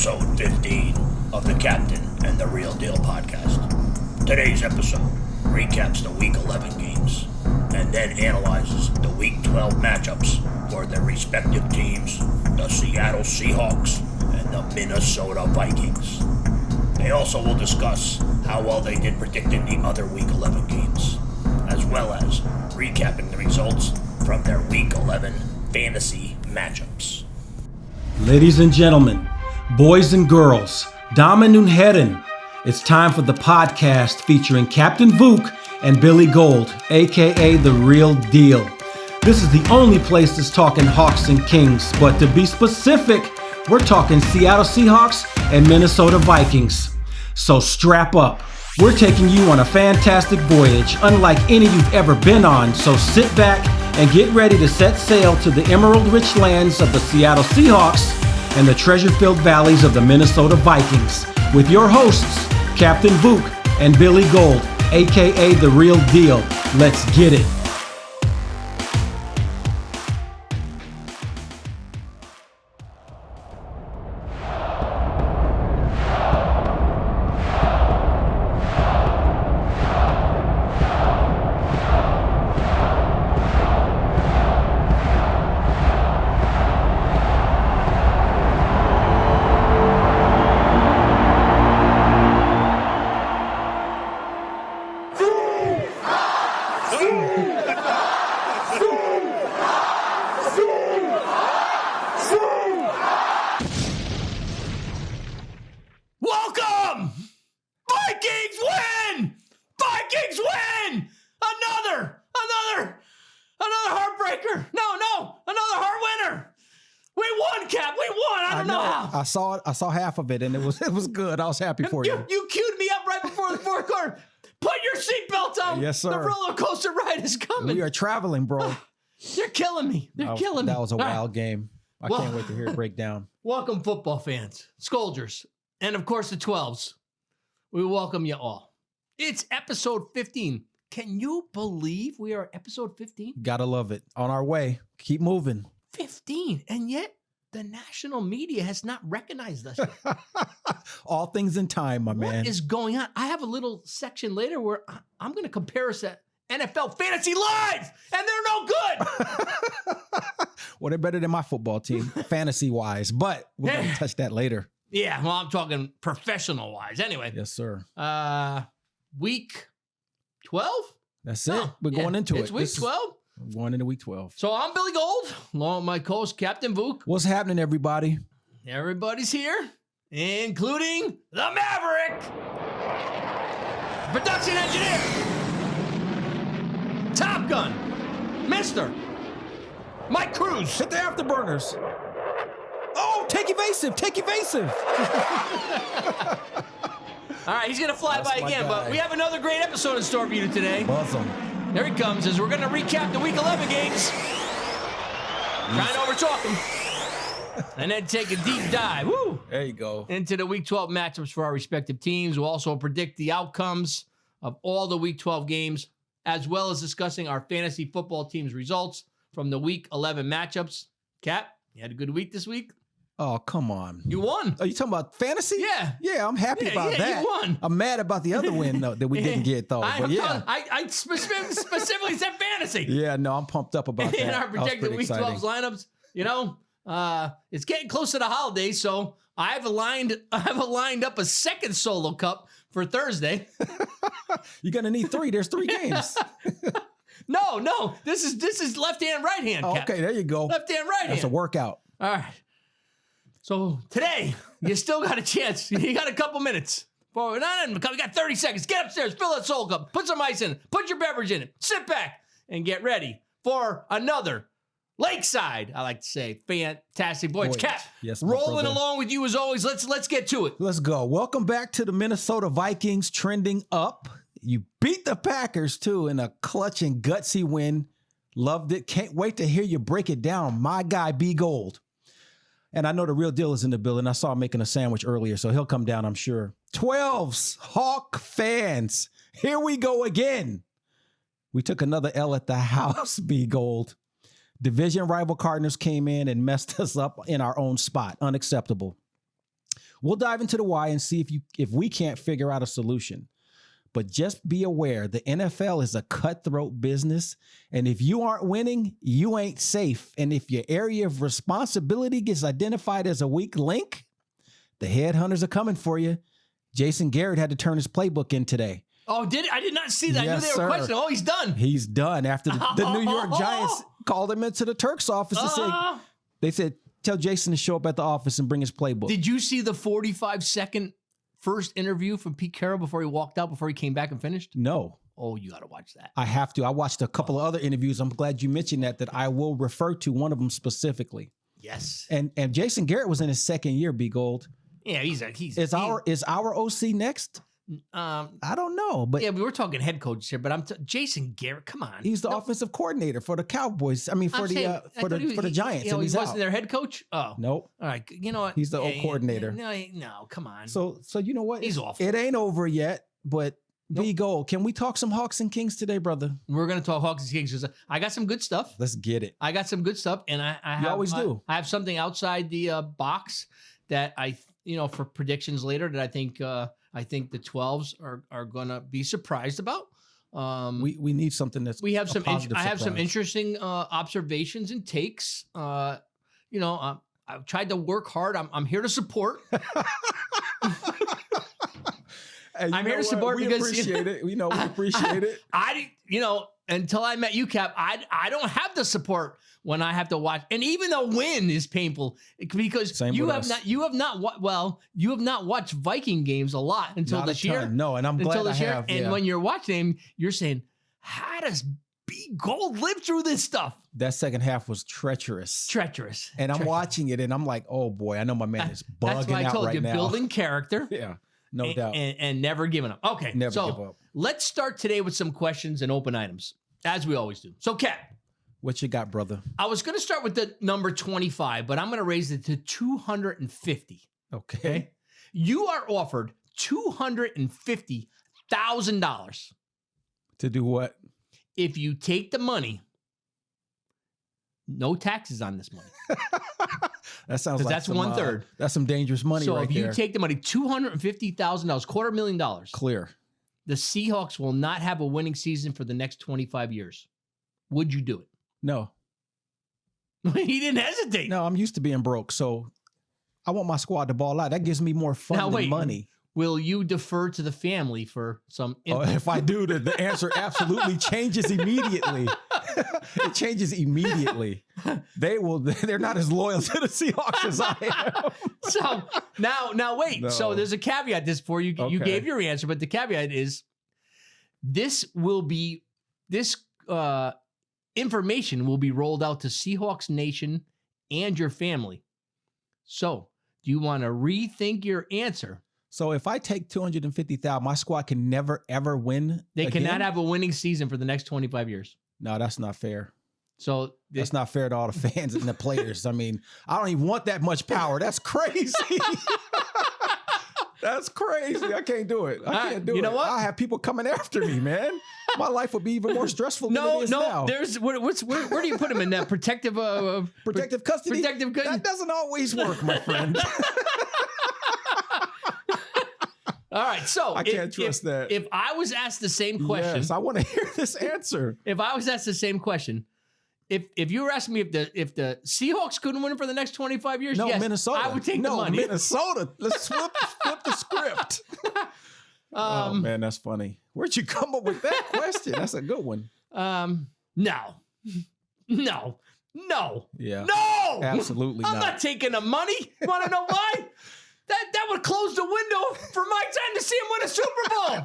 episode 15 of the Captain and the Real Deal podcast. Today's episode recaps the Week 11 games and then analyzes the Week 12 matchups for their respective teams, the Seattle Seahawks and the Minnesota Vikings. They also will discuss how well they did predicting the other Week 11 games, as well as recapping the results from their Week 11 fantasy matchups. Ladies and gentlemen, boys and girls, Damen und Herren, it's time for the podcast featuring Captain Vuk and Billy Gold, aka The Real Deal. This is the only place that's talking Hawks and Kings, but to be specific, we're talking Seattle Seahawks and Minnesota Vikings. So strap up. We're taking you on a fantastic voyage, unlike any you've ever been on, so sit back and get ready to set sail to the emerald-rich lands of the Seattle Seahawks and the treasure-filled valleys of the Minnesota Vikings with your hosts, Captain Vuk and Billy Gold, aka The Real Deal. Let's get it. Welcome! Vikings win! Vikings win! Another heartbreaker. No, another heart winner. We won, Cap. We won. I don't know how. I saw half of it, and it was good. I was happy for you. You queued me up right before the fourth quarter. Put your seatbelt on. Yes, sir. The roller coaster ride is coming. We are traveling, bro. You're killing me. You're killing me. That was a All right. wild game. I can't wait to hear it break down. Welcome, football fans, Scolders, and of course the 12s. We welcome you all. It's episode 15. Can you believe we are episode 15? Gotta love it. On our way. Keep moving. 15. And yet the national media has not recognized us. All things in time, my man. What is going on? I have a little section later where I'm going to compare us at NFL Fantasy Live, and they're no good. Well, they're better than my football team, fantasy-wise, but we're going to touch that later. Yeah, well, I'm talking professional-wise. Anyway. Yes, sir. Week 12? That's it. We're going into it. It's week 12. We're going into week 12. So I'm Billy Gold, along with my co-host, Captain Vuk. What's happening, everybody? Everybody's here, including the Maverick, production engineer, Top Gun, Mr. Mike Cruz. Hit the afterburners. Oh, take evasive. All right, he's going to fly That's by my again, guy. but we have another great episode in store for you today. Awesome. There he comes, as we're going to recap the Week 11 games. Trying to overtalk him. And then take a deep dive. Woo! There you go. Into the Week 12 matchups for our respective teams. We'll also predict the outcomes of all the Week 12 games, as well as discussing our fantasy football team's results from the Week 11 matchups. Cap, you had a good week this week? Oh, come on. You won. Are you talking about fantasy? Yeah. Yeah, I'm happy about that. You won. I'm mad about the other win though, that we didn't get, though. But yeah. I specifically said fantasy. Yeah, no, I'm pumped up about that. In our That was projected pretty Week 12's exciting. lineups, it's getting close to the holidays, so I've aligned up a second solo cup for Thursday. You're gonna need 3. There's 3 games. No, this is left hand, right hand. Cap. Okay, there you go. Left hand, right hand. That's a workout. All right. So today, you still got a chance. You got a couple minutes. We got 30 seconds. Get upstairs, fill that solo cup, put some ice in it, put your beverage in it, sit back, and get ready for another Lakeside, I like to say, fantastic voyage. Cap, Yes, my rolling brother. along with you as always. Let's get to it. Let's go. Welcome back to the Minnesota Vikings, trending up. You beat the Packers, too, in a clutch and gutsy win. Loved it. Can't wait to hear you break it down. My guy, B Gold. And I know the real deal is in the building. I saw him making a sandwich earlier, so he'll come down, I'm sure. 12s, Hawk fans. Here we go again. We took another L at the house, B Gold. Division rival Cardinals came in and messed us up in our own spot. Unacceptable. We'll dive into the why and see if we can't figure out a solution. But just be aware, the NFL is a cutthroat business. And if you aren't winning, you ain't safe. And if your area of responsibility gets identified as a weak link, the headhunters are coming for you. Jason Garrett had to turn his playbook in today. Oh, I did not see that. Yes, I knew they were questioning. Oh, he's done. He's done after the New York Giants called him into the Turks' office and they said, tell Jason to show up at the office and bring his playbook. Did you see the 45-second first interview from Pete Carroll before he walked out, before he came back and finished? No. Oh, you got to watch that. I have to. I watched a couple of other interviews. I'm glad you mentioned that I will refer to one of them specifically. Yes. And Jason Garrett was in his second year, B Gold. Yeah, is our OC next? I don't know, but yeah, we were talking head coach here, but Jason Garrett. Come on, he's the offensive coordinator for the Cowboys. I mean, for the Giants. He wasn't out. their head coach. Oh, nope. All right, you know what? He's the old coordinator. No, come on. So you know what? He's awful. It ain't over yet, but B Gold. Can we talk some Hawks and Kings today, brother? We're gonna talk Hawks and Kings because I got some good stuff. Let's get it. I got some good stuff, and I always do. I have something outside the box that for predictions later that I think the 12s are gonna be surprised about. We need something that's I have some surprise. interesting observations and takes. I've tried to work hard. I'm here to support. Hey, I'm here to support we because appreciate it. We appreciate it. Until I met you, Cap, I don't have the support when I have to watch. And even a win is painful because you have not watched Viking games a lot until Not this a ton. year. No, and I'm glad I have. And when you're watching him, you're saying, how does B Gold live through this stuff? That second half was treacherous. And I'm watching it, and I'm like, oh boy, I know my man is bugging out right now. That's why I told you, building character. Yeah. No doubt. And never giving up. Okay. Never give up. Let's start today with some questions and open items, as we always do. So, Cap. What you got, brother? I was going to start with the number 25, but I'm going to raise it to 250. Okay. You are offered $250,000. To do what? If you take the money, no taxes on this money. That sounds like that's 1/3. That's some dangerous money right there. So if you take the money, $250,000, $250,000. Clear. The Seahawks will not have a winning season for the next 25 years. Would you do it? No. He didn't hesitate. No, I'm used to being broke, so I want my squad to ball out. That gives me more fun than money. Will you defer to the family for some input? If I do, the answer absolutely changes immediately. It changes immediately. They're not as loyal to the Seahawks as I am. So now wait. No. So there's a caveat this for you. Okay. You gave your answer, but the caveat is this information will be rolled out to Seahawks Nation and your family. So do you want to rethink your answer? So if I take $250,000, my squad can never ever win. They again? cannot have a winning season for the next 25 years. No, that's not fair. So that's not fair to all the fans and the players. I mean, I don't even want that much power. That's crazy. That's crazy. I can't do it. I can't do it. You know what? I have people coming after me, man. My life would be even more stressful than it is now. There's where do you put him in that protective custody? Protective custody. That doesn't always work, my friend. All right, so I can't trust that. If I was asked the same question, yes, I want to hear this answer. If I was asked the same question, if you were asking me if the Seahawks couldn't win for the next 25 years, no, yes, Minnesota. I would take the money. Minnesota. Let's flip the script. Oh man, that's funny. Where'd you come up with that question? That's a good one. No. Yeah. No. Absolutely I'm not taking the money. You want to know why? That would close the window for my time to see him win a Super Bowl.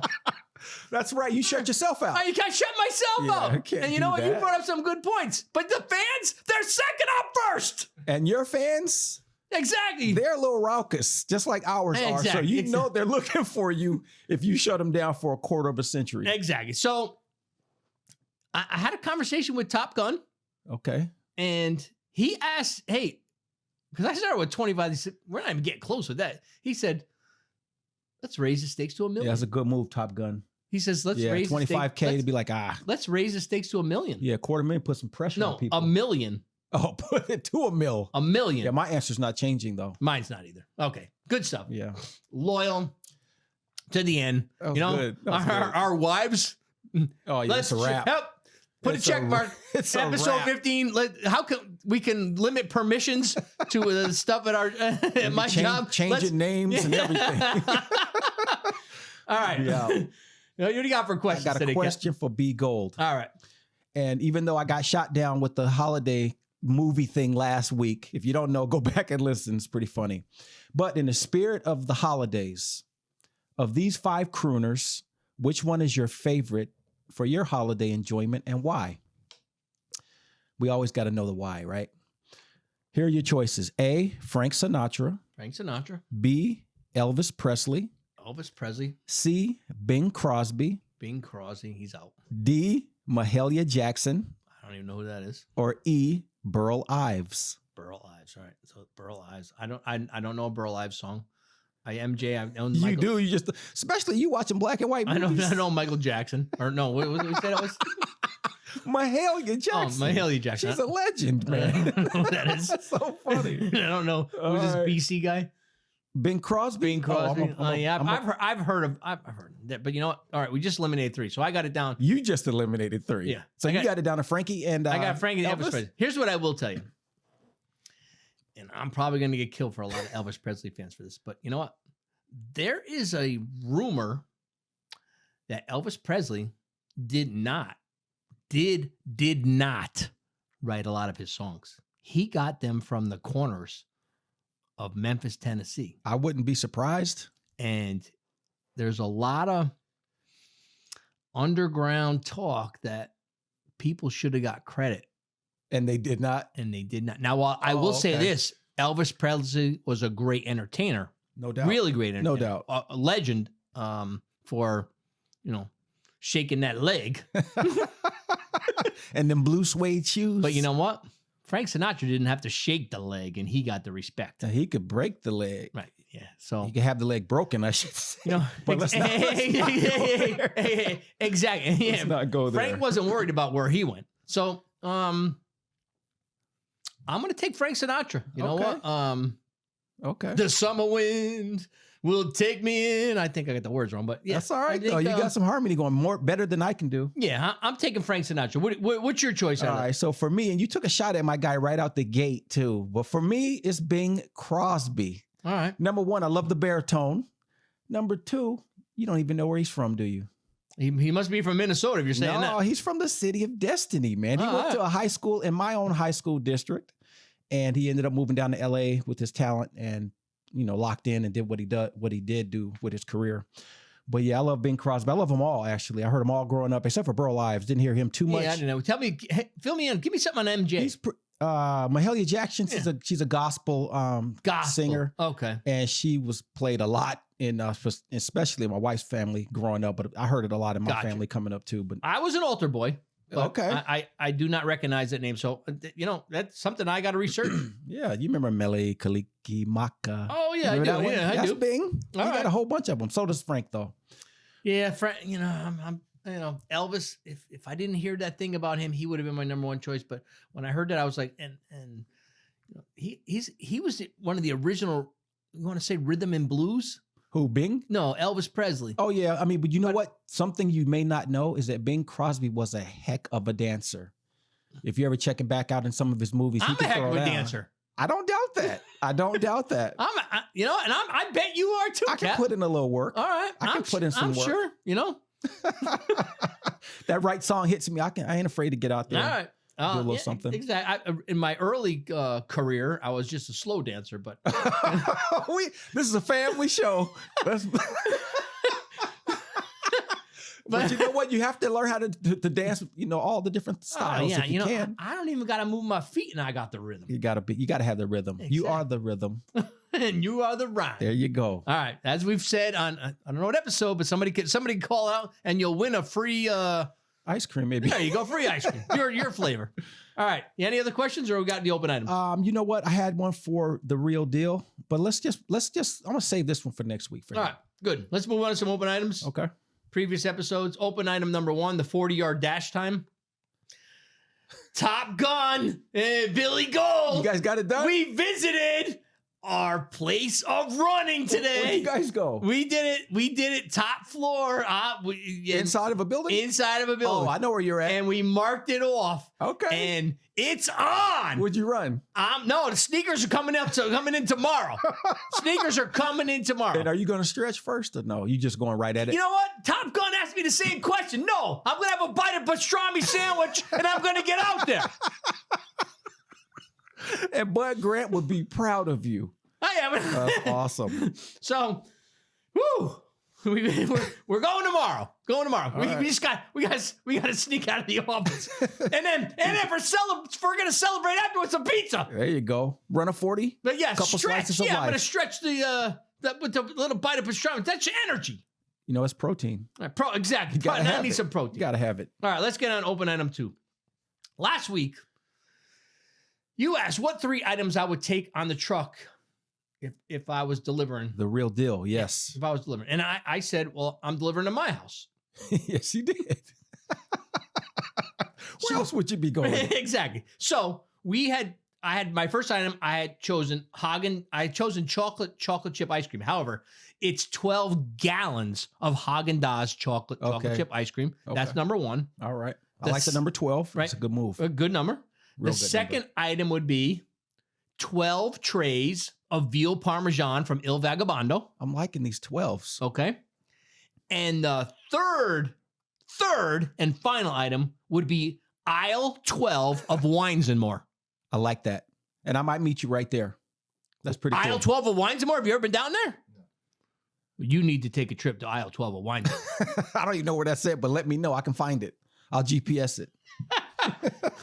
That's right. You shut yourself out. I shut myself out. And you know what? You brought up some good points. But the fans, they're second up first. And your fans? Exactly. They're a little raucous, just like ours are. So you know they're looking for you if you shut them down for a quarter of a century. Exactly. So I had a conversation with Top Gun. Okay. And he asked, hey, because I started with 25. He said, we're not even getting close with that. He said, let's raise the stakes to $1 million. Yeah, that's a good move, Top Gun. He says, let's raise $25K to be like, let's raise the stakes to $1 million. Yeah, $250,000, put some pressure on people. No, $1 million. Oh, put it to $1 million. $1 million. Yeah, my answer's not changing though. Mine's not either. Okay. Good stuff. Yeah. Loyal to the end. That was You know, good. That was good. our wives. Oh, yeah, it's a wrap. Help. Put It's a check mark. it's a Episode wrap. 15. How can we can limit permissions to the stuff at our at my job? Changing names and everything. All right. Yeah. What do you got for I questions got a today, question for B Gold. All right. And even though I got shot down with the holiday movie thing last week, if you don't know, go back and listen. It's pretty funny. But in the spirit of the holidays, of these 5 crooners, which one is your favorite for your holiday enjoyment and why? We always got to know the why, right? Here are your choices. A, Frank Sinatra. Frank Sinatra. B, Elvis Presley. Elvis Presley. C, Bing Crosby. Bing Crosby. He's out. D, Mahalia Jackson. I don't even know who that is. Or E, Burl Ives. Burl Ives. All right. So Burl Ives. I don't know a Burl Ives song. I own You Michael. do. You just, especially you watching black and white movies. I know Michael Jackson. Or no, what was it we said it was? Mahalia Jackson. Oh, Mahalia Jackson. She's a legend, I man. don't know who that is. That's so funny. I don't know. All Who's right. this BC guy? Bing Crosby. Bing Crosby. I've heard of that, but you know what? All right, we just eliminated 3, so I got it down. You just eliminated 3. Yeah. So I you got it down to Frankie and I got Frankie and Elvis Elvis? Presley. Here's what I will tell you, and I'm probably going to get killed for a lot of Elvis Presley fans for this, but you know what? There is a rumor that Elvis Presley did not write a lot of his songs. He got them from the corners of Memphis, Tennessee. I wouldn't be surprised. And there's a lot of underground talk that people should have got credit, And they did not. and they did not. Now, while I will say okay. this, Elvis Presley was a great entertainer, No doubt. really great entertainer. No doubt. A legend for, shaking that leg. And them blue suede shoes. But you know what? Frank Sinatra didn't have to shake the leg, and he got the respect. He could break the leg. Right. Yeah. So, He could have the leg broken, I should say. But let's not- exactly. Yeah. Let's not go there. Frank wasn't worried about where he went. So, I'm going to take Frank Sinatra. You know Okay. what? Okay. The summer wind will take me in. I think I got the words wrong, but yeah. That's all I right, think, though. You got some harmony going better than I can do. Yeah, I'm taking Frank Sinatra. What's your choice? All out of right. So for me, and you took a shot at my guy right out the gate, too. But for me, it's Bing Crosby. that? All right. Number 1, I love the baritone. Number 2, you don't even know where he's from, do you? He must be from Minnesota if you're saying No, that. he's from the city of Destiny, man. He All went right. to a high school in my own high school district, and he ended up moving down to LA with his talent and, locked in and did what he did do with his career. But yeah, I love Bing Crosby. I love them all, actually. I heard them all growing up, except for Burl Ives. Didn't hear him too much. Yeah, I don't know. Tell me, fill me in. Give me something on MJ. He's Mahalia Jackson. She's a gospel, Gospel. singer, Okay. and she was played a lot in, especially in my wife's family growing up. But I heard it a lot in my Gotcha. family coming up too. But I was an altar boy. But Okay. I do not recognize that name. So, that's something I got to research. yeah, you remember Mele Kaliki Maka? Oh, yeah, I Remember do. that one? Yeah, I That's do. Bing. All He right. got a whole bunch of them. So does Frank, though. Yeah, Frank, I'm Elvis, if I didn't hear that thing about him, he would have been my number 1 choice. But when I heard that, I was like, he was one of the original, you want to say rhythm and blues? Who, Bing? No, Elvis Presley. Oh, yeah. I mean, but you know what? Something you may not know is that Bing Crosby was a heck of a dancer. If you ever check him back out in some of his movies, he I'm a could heck throw of a down. dancer. I don't doubt that. I don't doubt that. I bet you are too, I can Cap. put in a little work. All right. I can put in some I'm work. sure, That right song hits me. I ain't afraid to get out there. All right. Do a little something. Exactly. In my early career, I was just a slow dancer, but This is a family show. But you know what? You have to learn how to dance. All the different styles. yeah, if you can. I don't even got to move my feet, and I got the rhythm. You gotta have the rhythm. You are the rhythm. And you are the rhyme. There you go. All right, as we've said on I don't know what episode, but somebody can call out, and you'll win a free. Ice cream, maybe. There you go, free ice cream. Your flavor. All right. Any other questions, or we got the open item? You know what? I had one for the real deal, but let's just. I'm gonna save this one for next week. All right, good. Let's move on to some open items. Okay. Previous episodes. Open item number 1, the 40-yard dash time. Top Gun, Billy Gold. You guys got it done. We visited our place of running today. Where'd you guys go? We did it top floor. Inside of a building? Inside of a building. Oh, I know where you're at. And we marked it off. Okay. And it's on. Where'd you run? No, the sneakers are coming in tomorrow. Sneakers are coming in tomorrow. And are you going to stretch first or no? You just going right at it? You know what? Top Gun asked me the same question. No, I'm going to have a bite of pastrami sandwich and I'm going to get out there. And Bud Grant would be proud of you. I am. That's awesome. So, we're going tomorrow. We got to sneak out of the office, and then we're gonna celebrate after with some pizza. There you go. Run a 40. But yeah, couple stretch. slices of Yeah, I'm life. gonna stretch with the little bite of pastrami. That's your energy. You know, it's protein. Exactly. You gotta have I need it. some protein. You gotta have it. All right, let's get on open item 2. Last week, you asked what 3 items I would take on the truck if I was delivering. The real deal. Yes. If I was delivering. And I said, well, I'm delivering to my house. Yes, you did. Where else would you be going? Exactly. So I had my first item. I had chosen chocolate chip ice cream. However, it's 12 gallons of Haagen-Dazs chocolate chip ice cream. That's number 1. All right. I like the number 12. Right. That's a good move. A good number. Real The good second number. item would be 12 trays of veal parmesan from Il Vagabondo. I'm liking these 12s. Okay. And the third and final item would be aisle 12 of Wines and More. I like that. And I might meet you right there. That's pretty cool. Aisle 12 of Wines and More. Have you ever been down there? You need to take a trip to aisle 12 of Wines and More. I don't even know where that's at, but let me know. I can find it. I'll GPS it.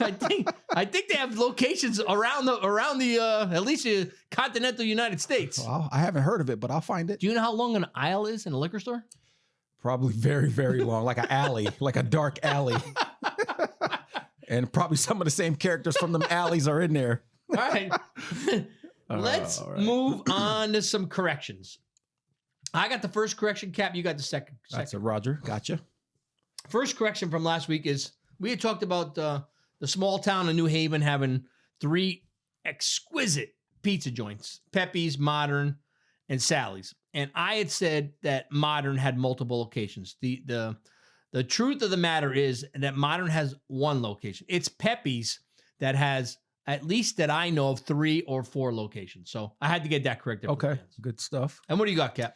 I think they have locations around the at least the continental United States. Well, I haven't heard of it, but I'll find it. Do you know how long an aisle is in a liquor store? Probably very, very long, like an alley, like a dark alley. And probably some of the same characters from them alleys are in there. All right. Let's move on to some corrections. I got the first correction, Cap. You got the second. That's a Roger. Gotcha. First correction from last week is we had talked about the small town of New Haven having 3 exquisite pizza joints, Pepe's, Modern, and Sally's. And I had said that Modern had multiple locations. The truth of the matter is that Modern has 1 location. It's Pepe's that has, at least that I know of, 3 or 4 locations. So I had to get that corrected. Okay, good stuff. And what do you got, Cap?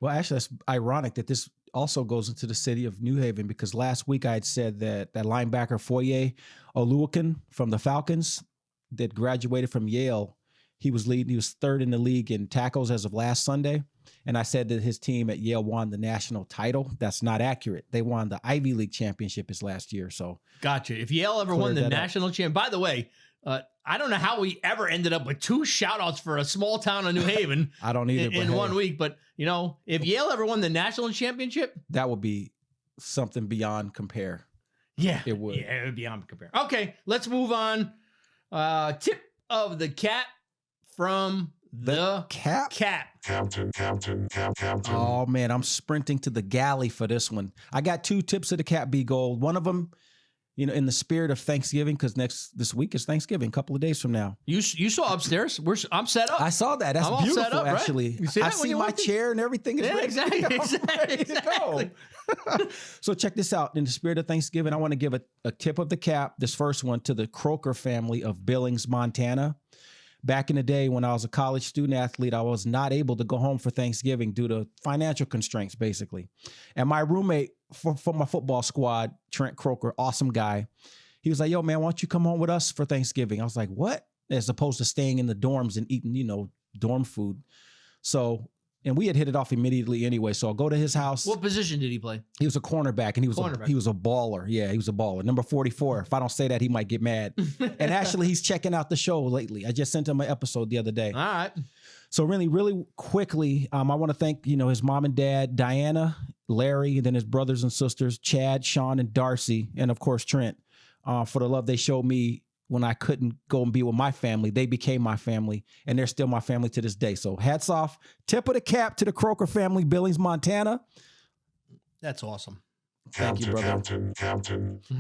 Well, actually, that's ironic that this also goes into the city of New Haven because last week I had said that linebacker Foye Oluwakan from the Falcons that graduated from Yale, he was 3rd in the league in tackles as of last Sunday. And I said that his team at Yale won the national title. That's not accurate. They won the Ivy League championship his last year. So gotcha. If Yale ever won the national champ, by the way, I don't know how we ever ended up with 2 shout outs for a small town of New Haven. I don't either. In 1 week. But, if Yale ever won the national championship, that would be something beyond compare. Yeah. It would. Yeah, it would be beyond compare. Okay, let's move on. Tip of the cap from the cap. Captain. Oh, man, I'm sprinting to the galley for this one. I got 2 tips of the cap, B Gold. One of them, in the spirit of Thanksgiving, because this week is Thanksgiving, a couple of days from now. You saw upstairs. I'm set up. I saw that. That's I'm all beautiful, set up, right? actually. You see that I when see you my walked in? chair and everything is Yeah, ready. exactly. I'm ready to go. So check this out. In the spirit of Thanksgiving, I want to give a tip of the cap, this first one, to the Croker family of Billings, Montana. Back in the day when I was a college student athlete, I was not able to go home for Thanksgiving due to financial constraints, basically. And my roommate for my football squad, Trent Croker, awesome guy, he was like, yo, man, why don't you come home with us for Thanksgiving? I was like, what? As opposed to staying in the dorms and eating, dorm food. So, and we had hit it off immediately anyway. So I'll go to his house. What position did he play? He was a cornerback, and he was a baller. Yeah, he was a baller. Number 44. If I don't say that, he might get mad. And actually, he's checking out the show lately. I just sent him an episode the other day. All right. So really, really quickly, I want to thank, his mom and dad, Diana, Larry, and then his brothers and sisters, Chad, Sean, and Darcy, and of course, Trent, for the love they showed me when I couldn't go and be with my family. They became my family, and they're still my family to this day. So hats off, tip of the cap to the Croker family, Billings, Montana. That's awesome. Thank you, brother.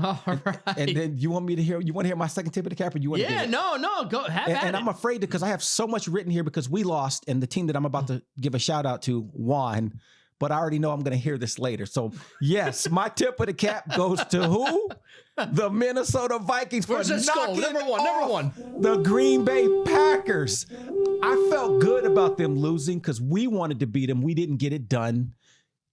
All right. And then you want to hear my second tip of the cap, or you want to Yeah, no, go have at and it. I'm afraid because I have so much written here because we lost and the team that I'm about to give a shout out to won, but I already know I'm going to hear this later. So yes, my tip of the cap goes to who? The Minnesota Vikings for Where's the skull? knocking Number one. the Green Bay Packers. I felt good about them losing because we wanted to beat them. We didn't get it done.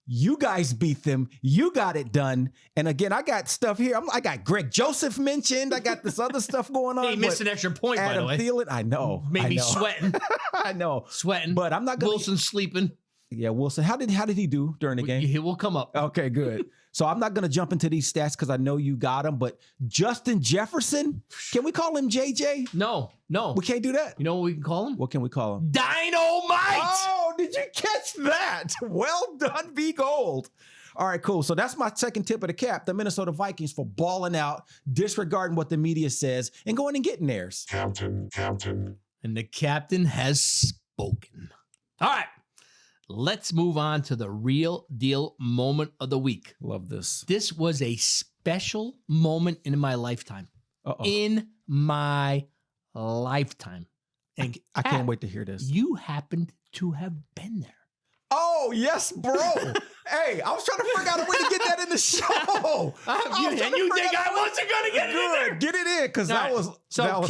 You guys beat them. You got it done. And again, I got stuff here. I got Greg Joseph mentioned. I got this other stuff going on. He missed an extra point, by the way. Thielen, I know. Made me sweating. I know. Sweating. But I'm not going to. Wilson sleeping. Yeah, Wilson. How did he do during the game? He will come up. Okay, good. So I'm not going to jump into these stats because I know you got him. But Justin Jefferson, can we call him JJ? No. We can't do that. You know what we can call him? What can we call him? Dynamite. Oh, did you catch that? Well done, B Gold. All right, cool. So that's my second tip of the cap. The Minnesota Vikings for balling out, disregarding what the media says, and going and getting theirs. And the captain has spoken. All right. Let's move on to the real deal moment of the week. Love this. This was a special moment in my lifetime. Uh-oh. In my lifetime. And I can't wait to hear this. You happened to have been there. Oh, yes, bro. Hey, I was trying to figure out a way to get that in the show. You think I wasn't going to get it in there? Get it in, because that was so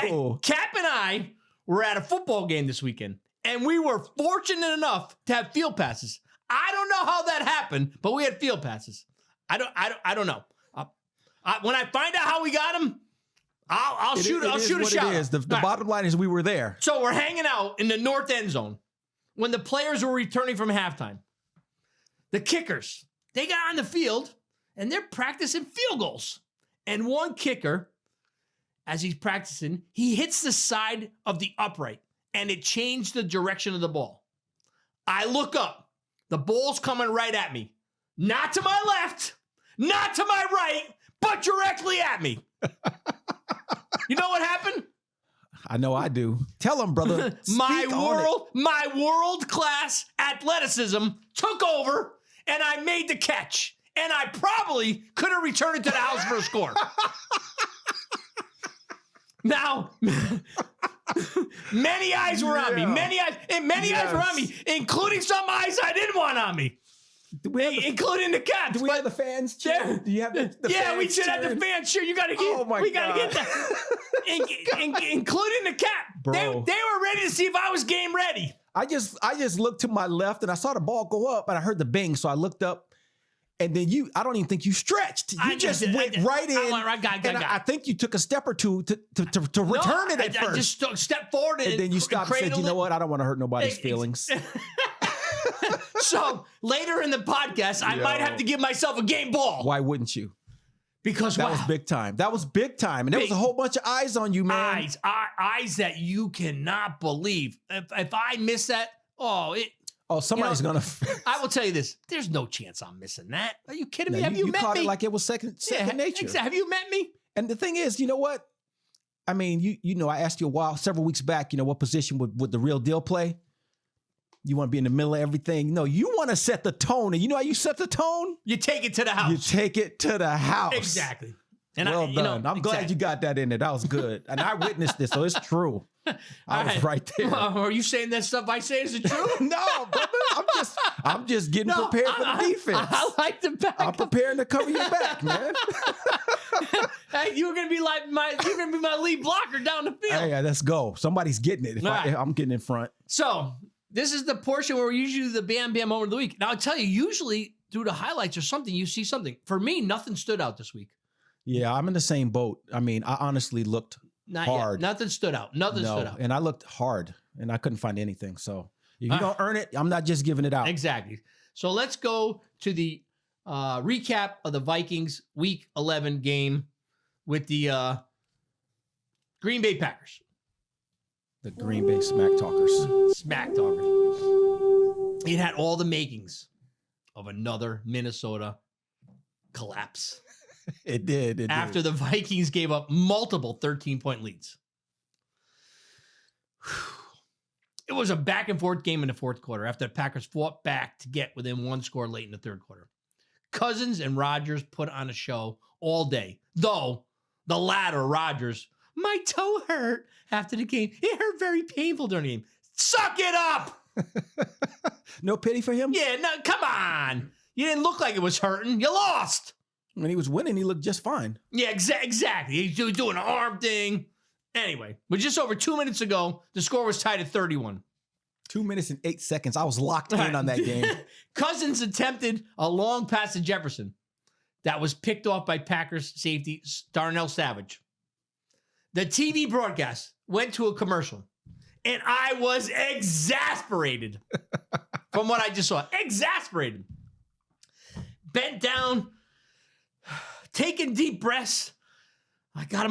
cool. Cap and I were at a football game this weekend, and we were fortunate enough to have field passes. I don't know how that happened, but we had field passes. I don't know. When I find out how we got them, I'll shoot a shot. The bottom line is we were there. So we're hanging out in the north end zone when the players were returning from halftime. The kickers, they got on the field and they're practicing field goals. And one kicker, as he's practicing, he hits the side of the upright and it changed the direction of the ball. I look up. The ball's coming right at me. Not to my left, not to my right, but directly at me. You know what happened? I know I do. Tell him, brother. My world-class athleticism took over, and I made the catch. And I probably could have returned it to the house for a score. Now, many eyes were on me. Many eyes were on me, including some eyes I didn't want on me. Including the cats. Do we have the fans cheer? Do you have the fans we should have the fans cheer. You got to get. We got to get that. Including the cat. Bro. They were ready to see if I was game ready. I just looked to my left and I saw the ball go up and I heard the bang, so I looked up. And then I don't even think you stretched. You just went right in. I think you took a step or two to return it at first. I just stepped forward and then you stopped and said, you know what? I don't want to hurt nobody's feelings. So later in the podcast, I might have to give myself a game ball. Why wouldn't you? Because that was big time. That was big time. And there was a whole bunch of eyes on you, man. Eyes that you cannot believe. If I miss that, somebody's going to. I will tell you this. There's no chance I'm missing that. Are you kidding me? Have you met me? You caught it like it was second nature. Exactly. Have you met me? And the thing is, you know what? I mean, you know, I asked you several weeks back, you know, what position would the real deal play? You want to be in the middle of everything? No, you want to set the tone. And you know how you set the tone? You take it to the house. You take it to the house. Exactly. And well done. I'm glad you got that in there. That was good. And I witnessed this, so it's true. I was right there. Are you saying that stuff I say is it true? No, brother. I'm just getting prepared for the defense. I like the back. I'm preparing to cover your back, man. Hey, you're gonna be my lead blocker down the field. Hey, let's go. Somebody's getting it. I'm getting in front. So this is the portion where we usually do the Bam Bam moment of the week. Now I'll tell you, usually through the highlights or something, you see something. For me, nothing stood out this week. Yeah, I'm in the same boat. I mean, I honestly looked hard. Yet. Nothing stood out. Nothing stood out. And I looked hard, and I couldn't find anything. So if you don't earn it, I'm not just giving it out. Exactly. So let's go to the recap of the Vikings Week 11 game with the Green Bay Packers. The Green Bay Smack Talkers. Smack Talkers. It had all the makings of another Minnesota collapse. It did. After the Vikings gave up multiple 13-point leads. It was a back and forth game in the fourth quarter after the Packers fought back to get within one score late in the third quarter. Cousins and Rodgers put on a show all day. Though the latter, Rodgers, my toe hurt after the game. It hurt very painful during the game. Suck it up. No pity for him? Yeah, no, come on. You didn't look like it was hurting. You lost. When he was winning, he looked just fine. Yeah, exactly. He's doing an arm thing. Anyway, but just over 2 minutes ago, the score was tied at 31. 2 minutes and 8 seconds. I was locked in on that game. Cousins attempted a long pass to Jefferson that was picked off by Packers safety Darnell Savage. The TV broadcast went to a commercial, and I was exasperated from what I just saw. Exasperated. Bent down, taking deep breaths. I gotta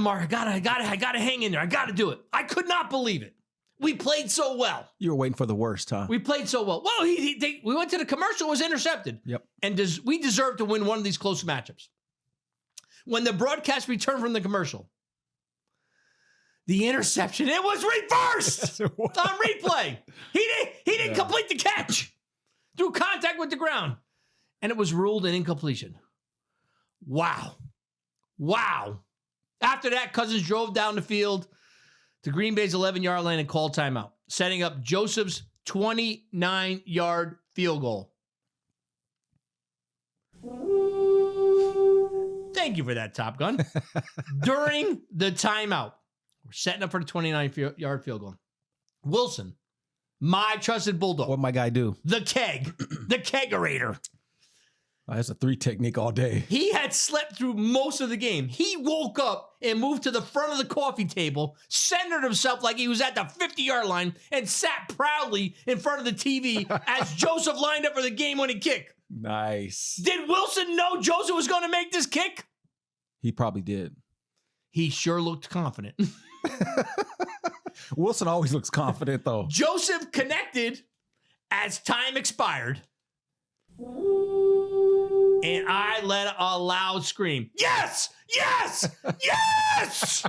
hang in there. I gotta do it. I could not believe it. We played so well. You were waiting for the worst, huh? We played so well. Well, we went to the commercial, it was intercepted. Yep. And we deserve to win one of these close matchups. When the broadcast returned from the commercial, the interception, it was reversed on replay. He didn't complete the catch through contact with the ground. And it was ruled an incompletion. Wow. After that, Cousins drove down the field to Green Bay's 11-yard line and called timeout, setting up Joseph's 29-yard field goal. Thank you for that, Top Gun. During the timeout, we're setting up for the 29-yard field goal. Wilson, my trusted bulldog. What'd my guy do? The kegerator. Oh, that's a 3 technique all day. He had slept through most of the game. He woke up and moved to the front of the coffee table, centered himself like he was at the 50-yard line, and sat proudly in front of the TV as Joseph lined up for the game-winning kick. Nice. Did Wilson know Joseph was going to make this kick? He probably did. He sure looked confident. Wilson always looks confident, though. Joseph connected as time expired. And I let a loud scream. Yes! Yes! Yes!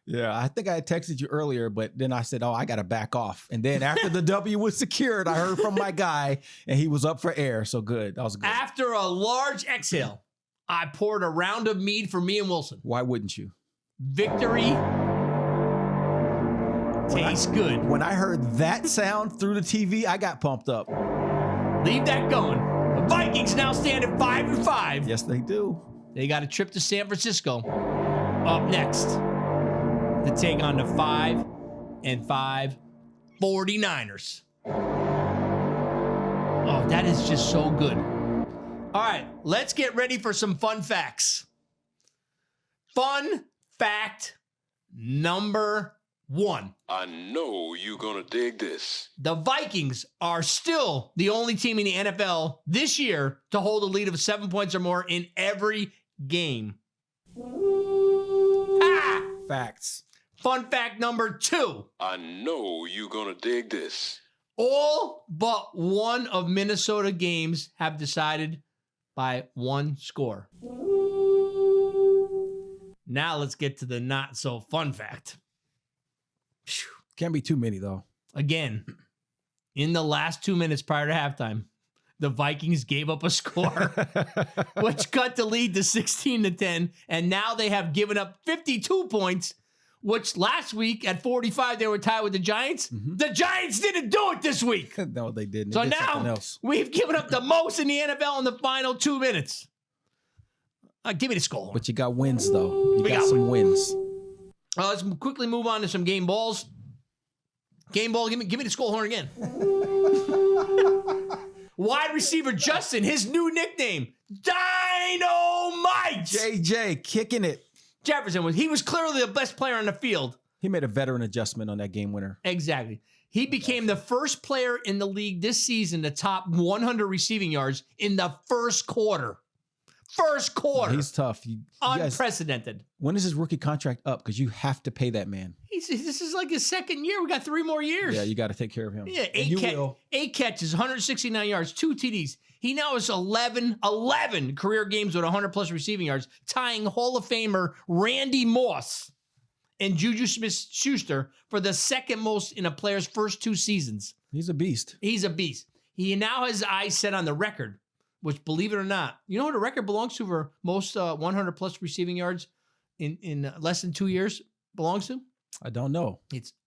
Yeah, I think I had texted you earlier, but then I said, I got to back off. And then after the W was secured, I heard from my guy, and he was up for air. So good. That was good. After a large exhale, I poured a round of mead for me and Wilson. Why wouldn't you? Victory tastes good. When I heard that sound through the TV, I got pumped up. Leave that going. The Vikings now stand at 5-5. Yes, they do. They got a trip to San Francisco up next to take on the 5-5 49ers. Oh, that is just so good. All right, let's get ready for some fun facts. Fun fact number 1. I know you're gonna dig this. The Vikings are still the only team in the NFL this year to hold a lead of 7 points or more in every game. Facts. Fun fact number 2. I know you're gonna dig this. All but one of Minnesota games have decided by one score. Now let's get to the not so fun fact. Phew. Can't be too many, though. Again, in the last 2 minutes prior to halftime, the Vikings gave up a score, which cut the lead to 16-10, and now they have given up 52 points, which last week at 45 they were tied with the Giants. Mm-hmm. The Giants didn't do it this week. No, they didn't. So they did now we've given up the most in the NFL in the final 2 minutes. Give me the score. But you got wins, though. You got some wins. Let's quickly move on to some game balls. Game ball, give me the skull horn again. Wide receiver Justin, his new nickname, Dynamite. JJ kicking it. Jefferson was clearly the best player on the field. He made a veteran adjustment on that game winner. Exactly. He became the first player in the league this season to top 100 receiving yards in the first quarter. First quarter. He's tough. Unprecedented. Guys, when is his rookie contract up? Because you have to pay that man. This is like his second year. We got 3 more years. Yeah, you got to take care of him. Yeah, 8 catches, 169 yards, 2 TDs. He now has 11 career games with 100-plus receiving yards, tying Hall of Famer Randy Moss and Juju Smith-Schuster for the second most in a player's first 2 seasons. He's a beast. He's a beast. He now has his eyes set on the record which, believe it or not, you know who the record belongs to for most 100-plus receiving yards in less than 2 years belongs to? I don't know.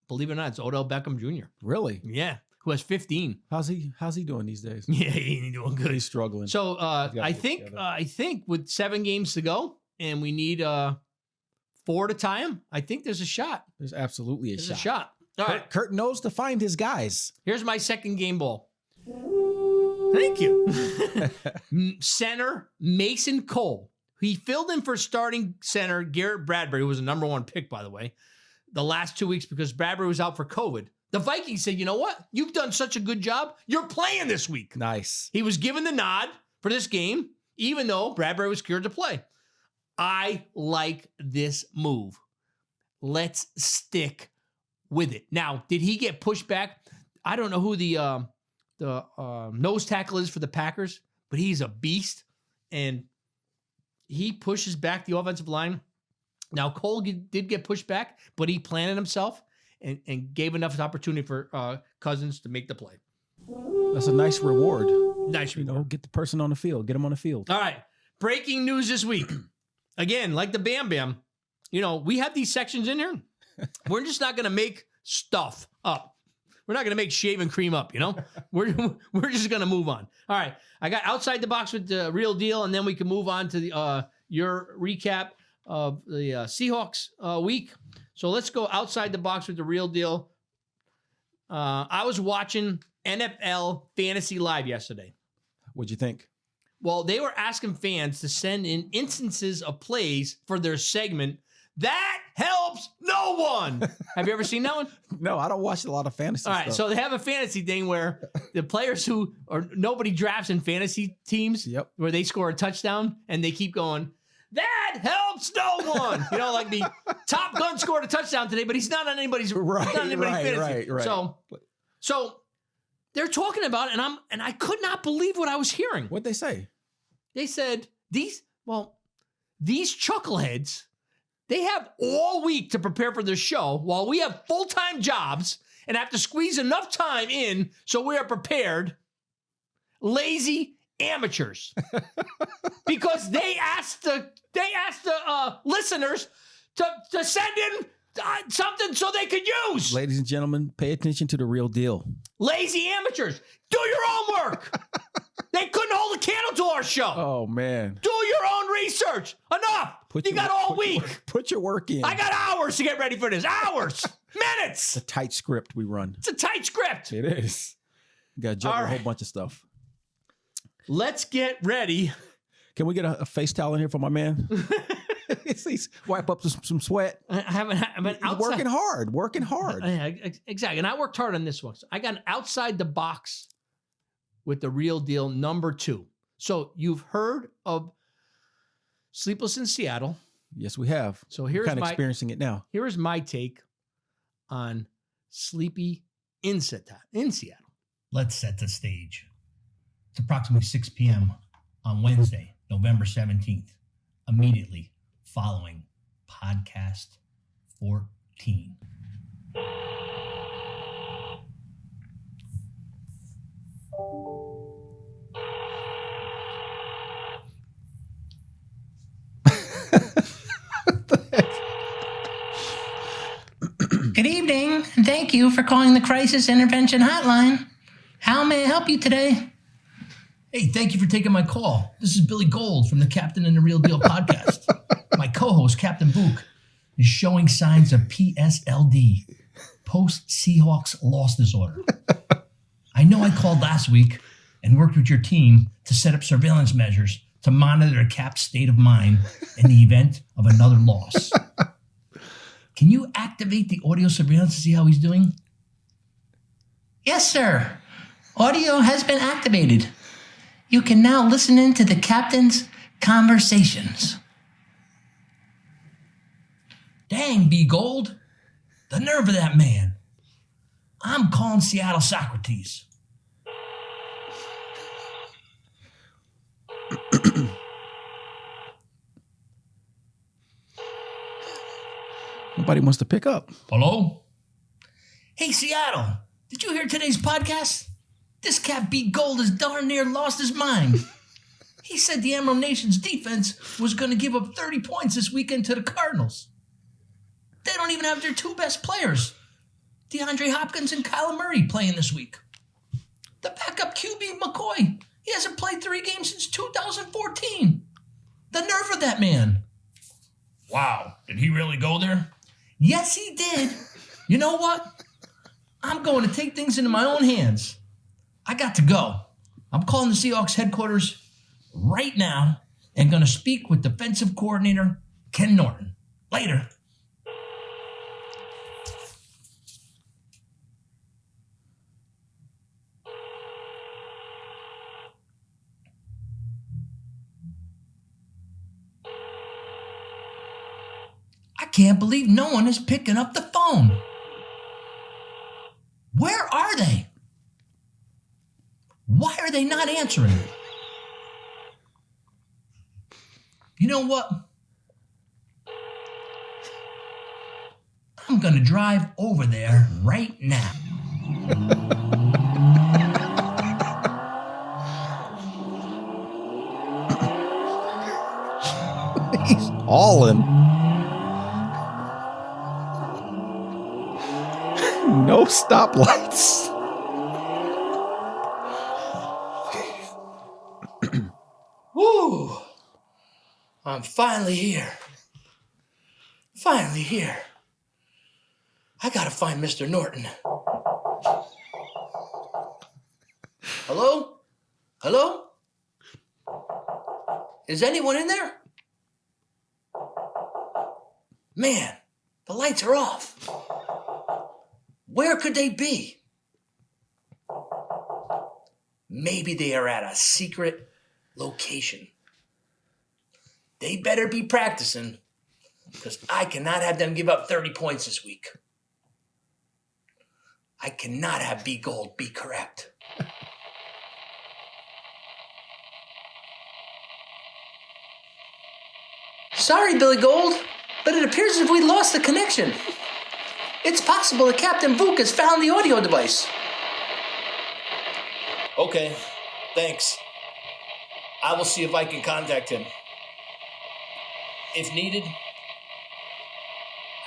Believe it or not, it's Odell Beckham Jr. Really? Yeah, who has 15. How's he doing these days? Yeah, he ain't doing good. He's struggling. So I think with 7 games to go and we need 4 to tie him, I think there's a shot. There's absolutely a shot. All right. Kurt knows to find his guys. Here's my second game ball. Thank you. Center Mason Cole. He filled in for starting center Garrett Bradbury, who was a number 1 pick, by the way, the last 2 weeks because Bradbury was out for COVID. The Vikings said, you know what? You've done such a good job. You're playing this week. Nice. He was given the nod for this game, even though Bradbury was cleared to play. I like this move. Let's stick with it. Now, did he get pushed back? I don't know who the nose tackle is for the Packers, but he's a beast, and he pushes back the offensive line. Now, Cole did get pushed back, but he planted himself and gave enough opportunity for Cousins to make the play. That's a nice reward. Nice reward. You know, get the person on the field. Get him on the field. All right. Breaking news this week. Again, like the Bam Bam, you know, we have these sections in here. We're just not going to make stuff up. We're not going to make shaving cream up, you know? We're just going to move on. All right. I got outside the box with the real deal, and then we can move on to the your recap of the Seahawks week. So let's go outside the box with the real deal. I was watching NFL Fantasy Live yesterday. What'd you think? Well, they were asking fans to send in instances of plays for their segment. That helps no one. Have you ever seen that one? No, I don't watch a lot of fantasy All right, stuff. so they have a fantasy thing where the players who or nobody drafts in fantasy teams, where they score a touchdown and they keep going, that helps no one. You know, like the Top Gun scored a touchdown today, but he's not on anybody's fantasy. Right. So they're talking about it, and I could not believe what I was hearing. What'd they say? They said these chuckleheads, they have all week to prepare for their show while we have full-time jobs and have to squeeze enough time in so we are prepared. Lazy amateurs. Because they asked the listeners to send in something so they could use. Ladies and gentlemen, pay attention to the real deal. Lazy amateurs. Do your homework. They couldn't hold a candle to our show. Oh, man. Do your own research. Enough. You got all week. Put your work in. I got hours to get ready for this. Hours. Minutes. It's a tight script we run. It's a tight script. It is. You got to juggle a whole bunch of stuff. Let's get ready. Can we get a face towel in here for my man? He's wipe up some sweat. He's working hard. Yeah, exactly. And I worked hard on this one. So I got an outside the box with the real deal number 2. So you've heard of Sleepless in Seattle. Yes, we have. So here's kind of experiencing it now. Here is my take on Sleepy in Seattle. Let's set the stage. It's approximately 6 p.m. on Wednesday, November 17th, immediately following podcast 14. Good evening, and thank you for calling the Crisis Intervention Hotline. How may I help you today? Hey, thank you for taking my call. This is Billy Gold from the Captain and the Real Deal podcast. My co-host, Captain Book, is showing signs of PSLD, post-Seahawks loss disorder. I know I called last week and worked with your team to set up surveillance measures to monitor Cap's state of mind in the event of another loss. Can you activate the audio surveillance to see how he's doing? Yes, sir. Audio has been activated. You can now listen in to the captain's conversations. Dang, B. Gold. The nerve of that man. I'm calling Seattle Socrates. Nobody wants to pick up. Hello? Hey, Seattle. Did you hear today's podcast? This cat B. Gold has darn near lost his mind. He said the Emerald Nation's defense was going to give up 30 points this weekend to the Cardinals. They don't even have their two best players, DeAndre Hopkins and Kyler Murray, playing this week. The backup QB, McCoy, he hasn't played 3 games since 2014. The nerve of that man. Wow. Did he really go there? Yes, he did. You know what? I'm going to take things into my own hands. I got to go. I'm calling the Seahawks headquarters right now and going to speak with defensive coordinator Ken Norton. Later. I can't believe no one is picking up the phone. Where are they? Why are they not answering? You know what? I'm going to drive over there right now. He's all in. No stoplights. Woo! I'm finally here. Finally here. I gotta find Mr. Norton. Hello? Hello? Is anyone in there? Man, the lights are off. Where could they be? Maybe they are at a secret location. They better be practicing, because I cannot have them give up 30 points this week. I cannot have B Gold be correct. Sorry, Billy Gold, but it appears as if we lost the connection. It's possible that Captain Vuk has found the audio device. Okay, thanks. I will see if I can contact him. If needed,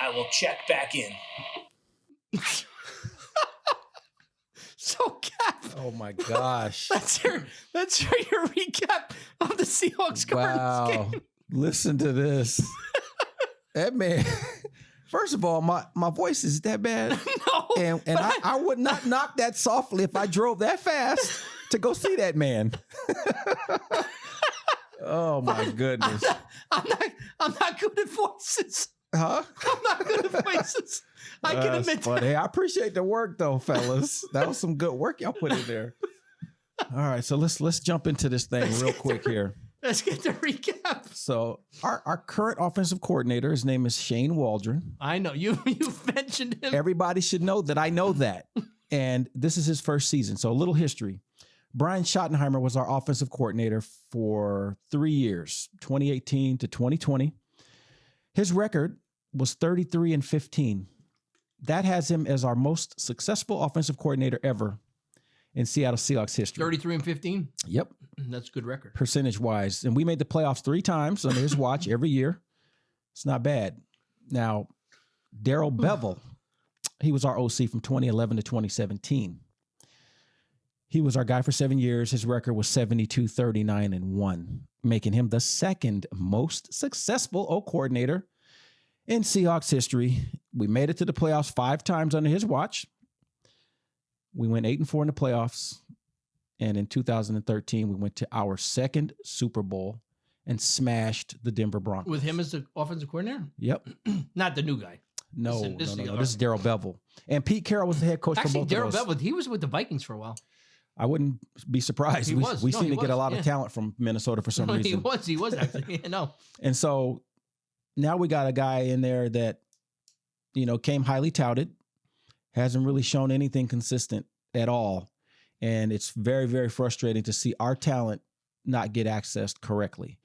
I will check back in. So, Cap, Oh my gosh. let's hear your recap of the Seahawks Cardinals game. Listen to this. That man, first of all, my voice is that bad. No. And I would not knock that softly if I drove that fast to go see that man. Oh my goodness. I'm not good at voices. Huh? I'm not good at voices. I can That's admit funny. that. Hey, I appreciate the work though, fellas. That was some good work y'all put in there. All right, so let's jump into this thing real quick here. Let's get the recap. So our current offensive coordinator, his name is Shane Waldron. I know you mentioned him. Everybody should know that I know that. And this is his first season. So a little history. Brian Schottenheimer was our offensive coordinator for 3 years, 2018 to 2020. His record was 33-15. That has him as our most successful offensive coordinator ever in Seattle Seahawks history. 33-15. Yep. That's a good record. Percentage-wise. And we made the playoffs 3 times under his watch every year. It's not bad. Now, Darrell Bevel, he was our OC from 2011 to 2017. He was our guy for 7 years. His record was 72-39-1, making him the second most successful O coordinator in Seahawks history. We made it to the playoffs 5 times under his watch. We went 8-4 in the playoffs. And in 2013, we went to our second Super Bowl and smashed the Denver Broncos. With him as the offensive coordinator? Yep. Not the new guy. No, This is the other This is Darrell Bevel. And Pete Carroll was the head coach for Actually, both Darrell of those. Bevel, he was with the Vikings for a while. I wouldn't be surprised. He We was. seem to get a lot yeah. of talent from Minnesota for some reason. He was actually. Yeah, no. And so now we got a guy in there that, came highly touted, hasn't really shown anything consistent at all. And it's very, very frustrating to see our talent not get accessed correctly.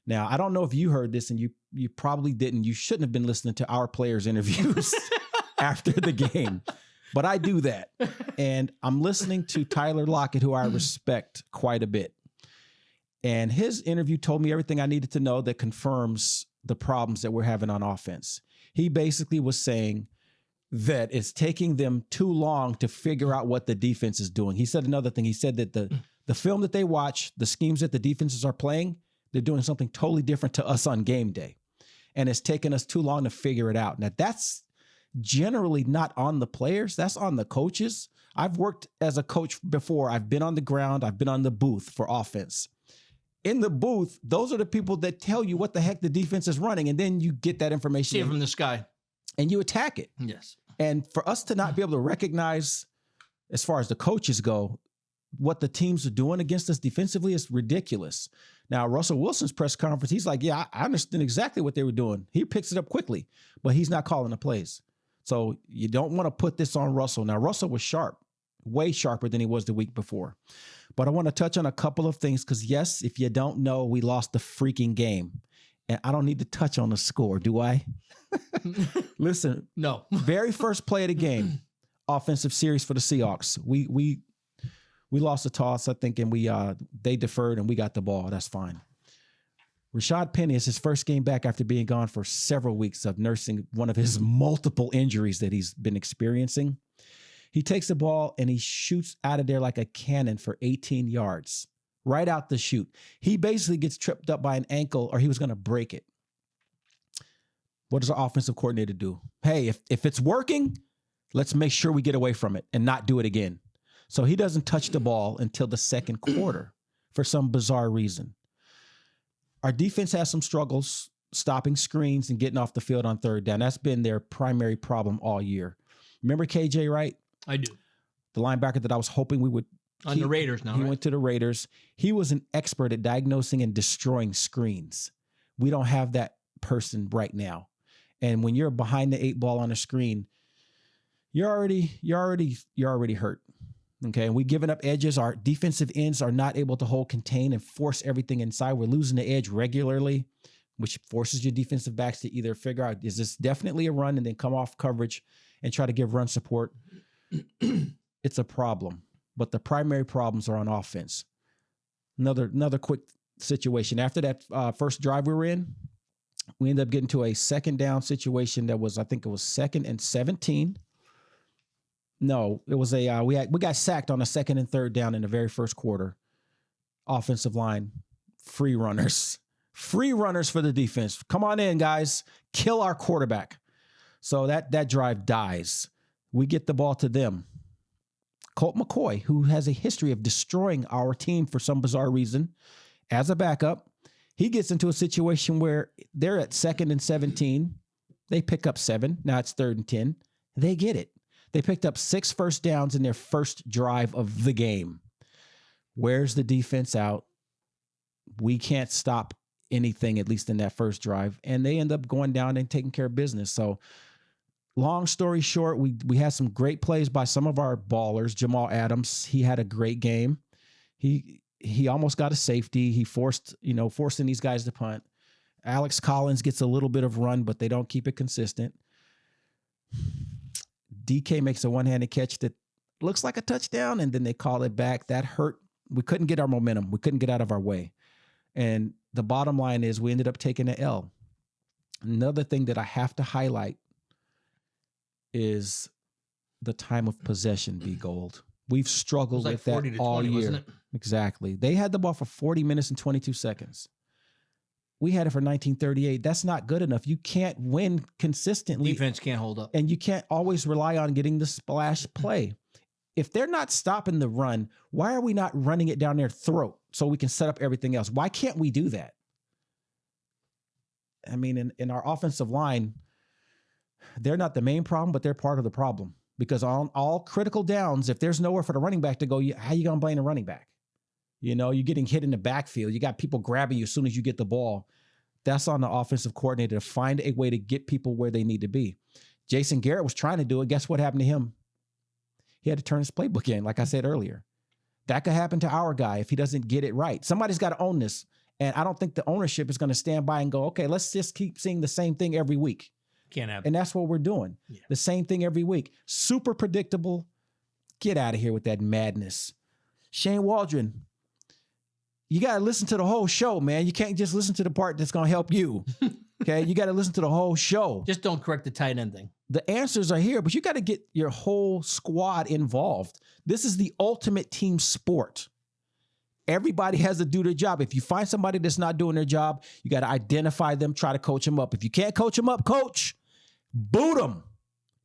Now, I don't know if you heard this, and you probably didn't. You shouldn't have been listening to our players' interviews after the game. But I do that. And I'm listening to Tyler Lockett, who I respect quite a bit. And his interview told me everything I needed to know that confirms the problems that we're having on offense. He basically was saying that it's taking them too long to figure out what the defense is doing. He said another thing. He said that the film that they watch, the schemes that the defenses are playing, they're doing something totally different to us on game day. And it's taken us too long to figure it out. Now, that's generally not on the players. That's on the coaches. I've worked as a coach before. I've been on the ground. I've been on the booth for offense. In the booth, those are the people that tell you what the heck the defense is running. And then you get that information. See it from the sky. And you attack it. Yes. And for us to not be able to recognize, as far as the coaches go, what the teams are doing against us defensively is ridiculous. Now, Russell Wilson's press conference, he's like, yeah, I understand exactly what they were doing. He picks it up quickly, but he's not calling the plays. So you don't want to put this on Russell. Now, Russell was sharp, way sharper than he was the week before. But I want to touch on a couple of things because, yes, if you don't know, we lost the freaking game. And I don't need to touch on the score, do I? Listen, No. very first play of the game, offensive series for the Seahawks. We lost the toss, I think, and they deferred and we got the ball. That's fine. Rashad Penny is his first game back after being gone for several weeks of nursing one of his multiple injuries that he's been experiencing. He takes the ball and he shoots out of there like a cannon for 18 yards, right out the chute. He basically gets tripped up by an ankle or he was going to break it. What does our offensive coordinator do? Hey, if it's working, let's make sure we get away from it and not do it again. So he doesn't touch the ball until the second quarter for some bizarre reason. Our defense has some struggles stopping screens and getting off the field on third down. That's been their primary problem all year. Remember KJ Wright? I do. The linebacker that I was hoping we would On the Raiders now, He right? went to the Raiders. He was an expert at diagnosing and destroying screens. We don't have that person right now. And when you're behind the 8 ball on a screen, you're already hurt. Okay, and we've given up edges. Our defensive ends are not able to hold, contain, and force everything inside. We're losing the edge regularly, which forces your defensive backs to either figure out, is this definitely a run, and then come off coverage and try to give run support. It's a problem, but the primary problems are on offense. Another quick situation. After that first drive we were in, we ended up getting to a second down situation that was, I think it was 2nd and 17. No, it was we got sacked on a 2nd and 3rd down in the very first quarter. Offensive line, free runners for the defense. Come on in, guys. Kill our quarterback. So that drive dies. We get the ball to them. Colton McCoy, who has a history of destroying our team for some bizarre reason, as a backup, he gets into a situation where they're at 2nd and 17. They pick up 7. Now it's 3rd and 10. They get it. They picked up 6 first downs in their first drive of the game. Where's the defense out? We can't stop anything, at least in that first drive. And they end up going down and taking care of business. So long story short, we had some great plays by some of our ballers. Jamal Adams, he had a great game. He almost got a safety. He forcing these guys to punt. Alex Collins gets a little bit of run, but they don't keep it consistent. DK makes a one-handed catch that looks like a touchdown, and then they call it back. That hurt. We couldn't get our momentum. We couldn't get out of our way. And the bottom line is we ended up taking an L. Another thing that I have to highlight is the time of possession, B. Gold. We've struggled with that all year. Wasn't it? Exactly. They had the ball for 40 minutes and 22 seconds. We had it for 1938. That's not good enough. You can't win consistently. Defense can't hold up. And you can't always rely on getting the splash play. If they're not stopping the run, why are we not running it down their throat so we can set up everything else? Why can't we do that? I mean, in our offensive line, they're not the main problem, but they're part of the problem. Because on all critical downs, if there's nowhere for the running back to go, how you going to blame the running back? You know, you're getting hit in the backfield. You got people grabbing you as soon as you get the ball. That's on the offensive coordinator to find a way to get people where they need to be. Jason Garrett was trying to do it. Guess what happened to him? He had to turn his playbook in, like I said earlier. That could happen to our guy if he doesn't get it right. Somebody's got to own this. And I don't think the ownership is going to stand by and go, okay, let's just keep seeing the same thing every week. Can't have it. And that's what we're doing. Yeah. The same thing every week. Super predictable. Get out of here with that madness. Shane Waldron. you got to listen to the whole show, man. You can't just listen to the part that's going to help you. Okay, you got to listen to the whole show. Just don't correct the tight end thing. The answers are here, but you got to get your whole squad involved. This is the ultimate team sport. Everybody has to do their job. If you find somebody that's not doing their job, you got to identify them, try to coach them up. If you can't coach them up, coach, boot them,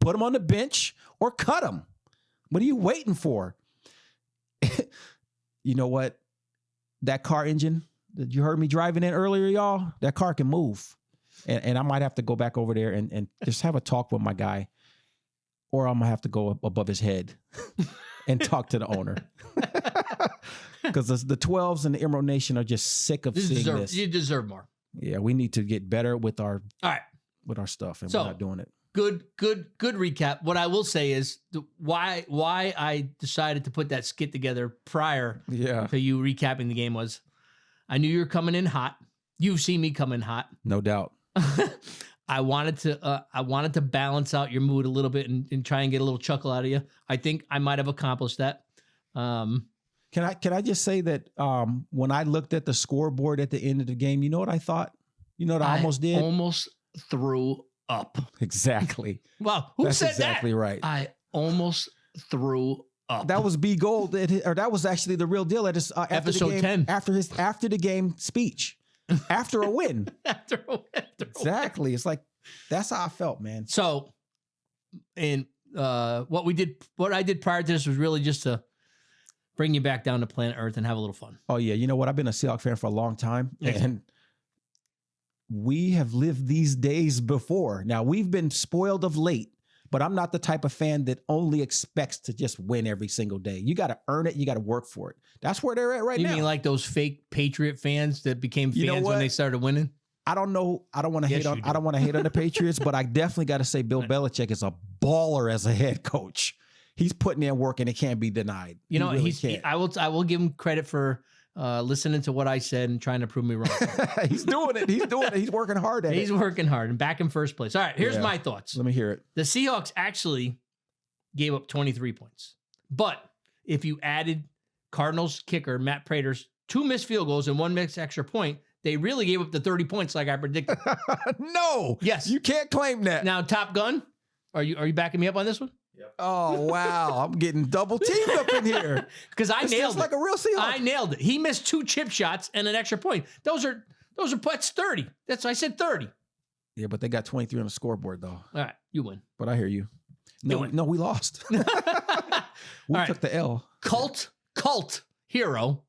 put them on the bench, or cut them. What are you waiting for? You know what? That car engine that you heard me driving in earlier, y'all, that car can move. And I might have to go back over there and just have a talk with my guy, or I'm going to have to go above his head and talk to the owner. Because the 12s and the Emerald Nation are just sick of seeing this. You deserve more. Yeah, we need to get better with our stuff, and we're not doing it. Good recap. What I will say is why I decided to put that skit together prior to you recapping the game was I knew you were coming in hot. You've seen me come in hot. No doubt. I wanted to balance out your mood a little bit and try and get a little chuckle out of you. I think I might have accomplished that. Can I just say that when I looked at the scoreboard at the end of the game, you know what I thought? You know what I almost did? Almost threw up. Exactly. Wow. Who That's said exactly that? Right. I almost threw up. That was B Gold, or that was actually the real deal at his episode the game, 10 after the game speech, after a win. after Exactly. It's like that's how I felt, man. So, and what I did prior to this was really just to bring you back down to planet Earth and have a little fun. Oh yeah, you know what? I've been a Seahawks fan for a long time, and we have lived these days before. Now we've been spoiled of late. But I'm not the type of fan that only expects to just win every single day. You got to earn it. You got to work for it. That's where they're at right now. You mean like those fake Patriot fans that became fans when they started winning? I don't know. I don't want to hate on. I don't want to hate on the Patriots, but I definitely got to say Bill Belichick is a baller as a head coach. He's putting in work, and it can't be denied. You know, he can't. I will give him credit for listening to what I said and trying to prove me wrong. He's doing it. He's doing it. He's working hard at it. He's working hard and back in first place. All right, here's my thoughts. Let me hear it. The Seahawks actually gave up 23 points. But if you added Cardinals kicker Matt Prater's 2 missed field goals and 1 missed extra point, they really gave up the 30 points like I predicted. No. Yes. You can't claim that. Now, Top Gun, are you backing me up on this one? Yep. Oh, wow. I'm getting double teamed up in here. Because I nailed it. Like a real Seahawk. I nailed it. He missed 2 chip shots and an extra point. That's 30. I said 30. Yeah, but they got 23 on the scoreboard, though. All right, you win. But I hear you. No, we lost. We took the L. Cult hero.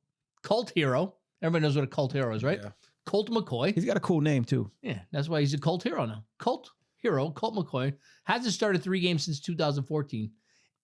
Everybody knows what a cult hero is, right? Yeah. Colton McCoy. He's got a cool name, too. Yeah, that's why he's a cult hero now. Colt McCoy hasn't started 3 games since 2014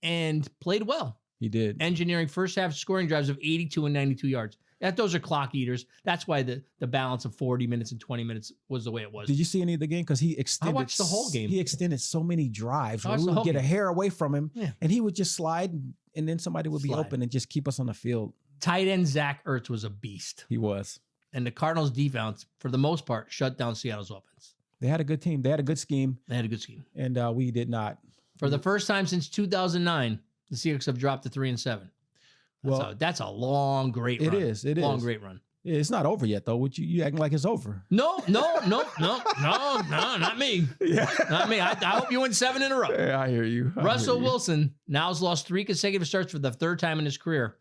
and played well. He did. Engineering first half scoring drives of 82 and 92 yards. Those are clock eaters. That's why the balance of 40 minutes and 20 minutes was the way it was. Did you see any of the game? Because he extended. I watched the whole game. He extended so many drives where we would get a hair away from him, and he would just slide, and then somebody would be open and just keep us on the field. Tight end Zach Ertz was a beast. He was. And the Cardinals defense, for the most part, shut down Seattle's offense. They had a good team. They had a good scheme. And we did not. For the first time since 2009, the Seahawks have dropped to 3-7. That's a long, great run. It is. Long, great run. It's not over yet, though. You acting like it's over. No, not me. Yeah. Not me. I hope you win 7 in a row. Yeah, I hear you. Russell Wilson now has lost 3 consecutive starts for the 3rd time in his career.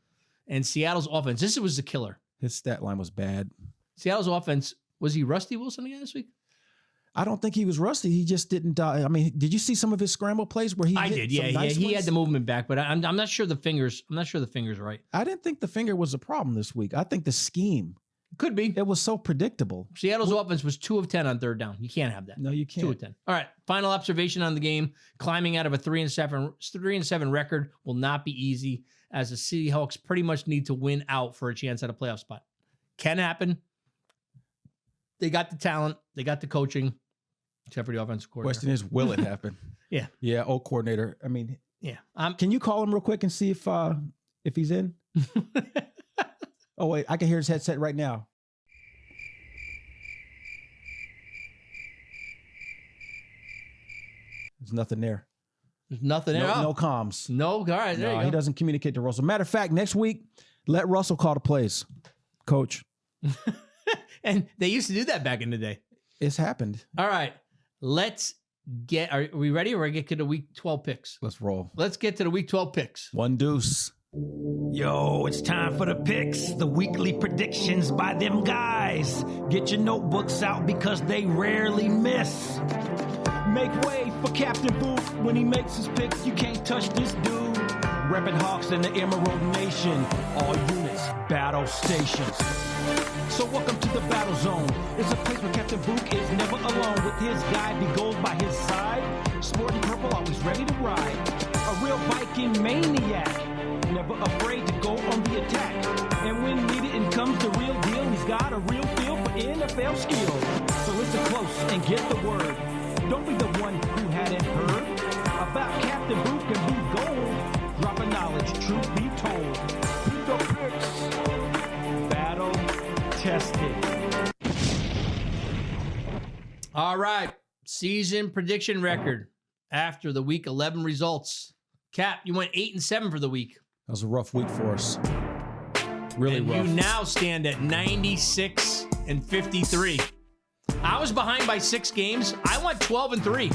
And Seattle's offense, this was the killer. His stat line was bad. Seattle's offense, was he Rusty Wilson again this week? I don't think he was rusty. He just didn't. I mean, did you see some of his scramble plays where he? I did. Yeah, nice he had the movement back, but I'm not sure the fingers. I'm not sure the fingers are right. I didn't think the finger was a problem this week. I think the scheme could be. It was so predictable. Seattle's offense was 2 of 10 on 3rd down. You can't have that. No, you can't. 2 of 10. All right. Final observation on the game: climbing out of a 3-7 record will not be easy, as the Seahawks pretty much need to win out for a chance at a playoff spot. Can happen. They got the talent. They got the coaching. Except for the offensive coordinator. Question is, will it happen? Yeah. Yeah, old coordinator. I mean, yeah. Can you call him real quick and see if he's in? Oh, wait. I can hear his headset right now. There's nothing there. There's nothing there. No comms. No. All right. There you go. He doesn't communicate to Russell. Matter of fact, next week, let Russell call the plays. coach. And they used to do that back in the day. It's happened. All right. Are we ready, or get to the week 12 picks? Let's roll. Let's get to the week 12 picks. One deuce. Yo, it's time for the picks, the weekly predictions by them guys. Get your notebooks out because they rarely miss. Make way for Captain Booth when he makes his picks. You can't touch this dude. Reppin' Hawks in the Emerald Nation. All units, battle stations. So welcome to the battle zone. It's a place where Captain Book is never alone. With his guy, be gold by his side. Sporting purple, always ready to ride. A real Viking maniac. Never afraid to go on the attack. And when needed and comes the real deal, he's got a real feel for NFL skill. So listen close and get the word. Don't be the one who hadn't heard about Captain Book and Be Gold. Dropping knowledge, truth be told. Pico picks. Battle tested. All right. Season prediction record after the week 11 results. Cap, you went 8-7 for the week. That was a rough week for us. Really And rough. you now stand at 96-53. I was behind by 6 games. I went 12-3.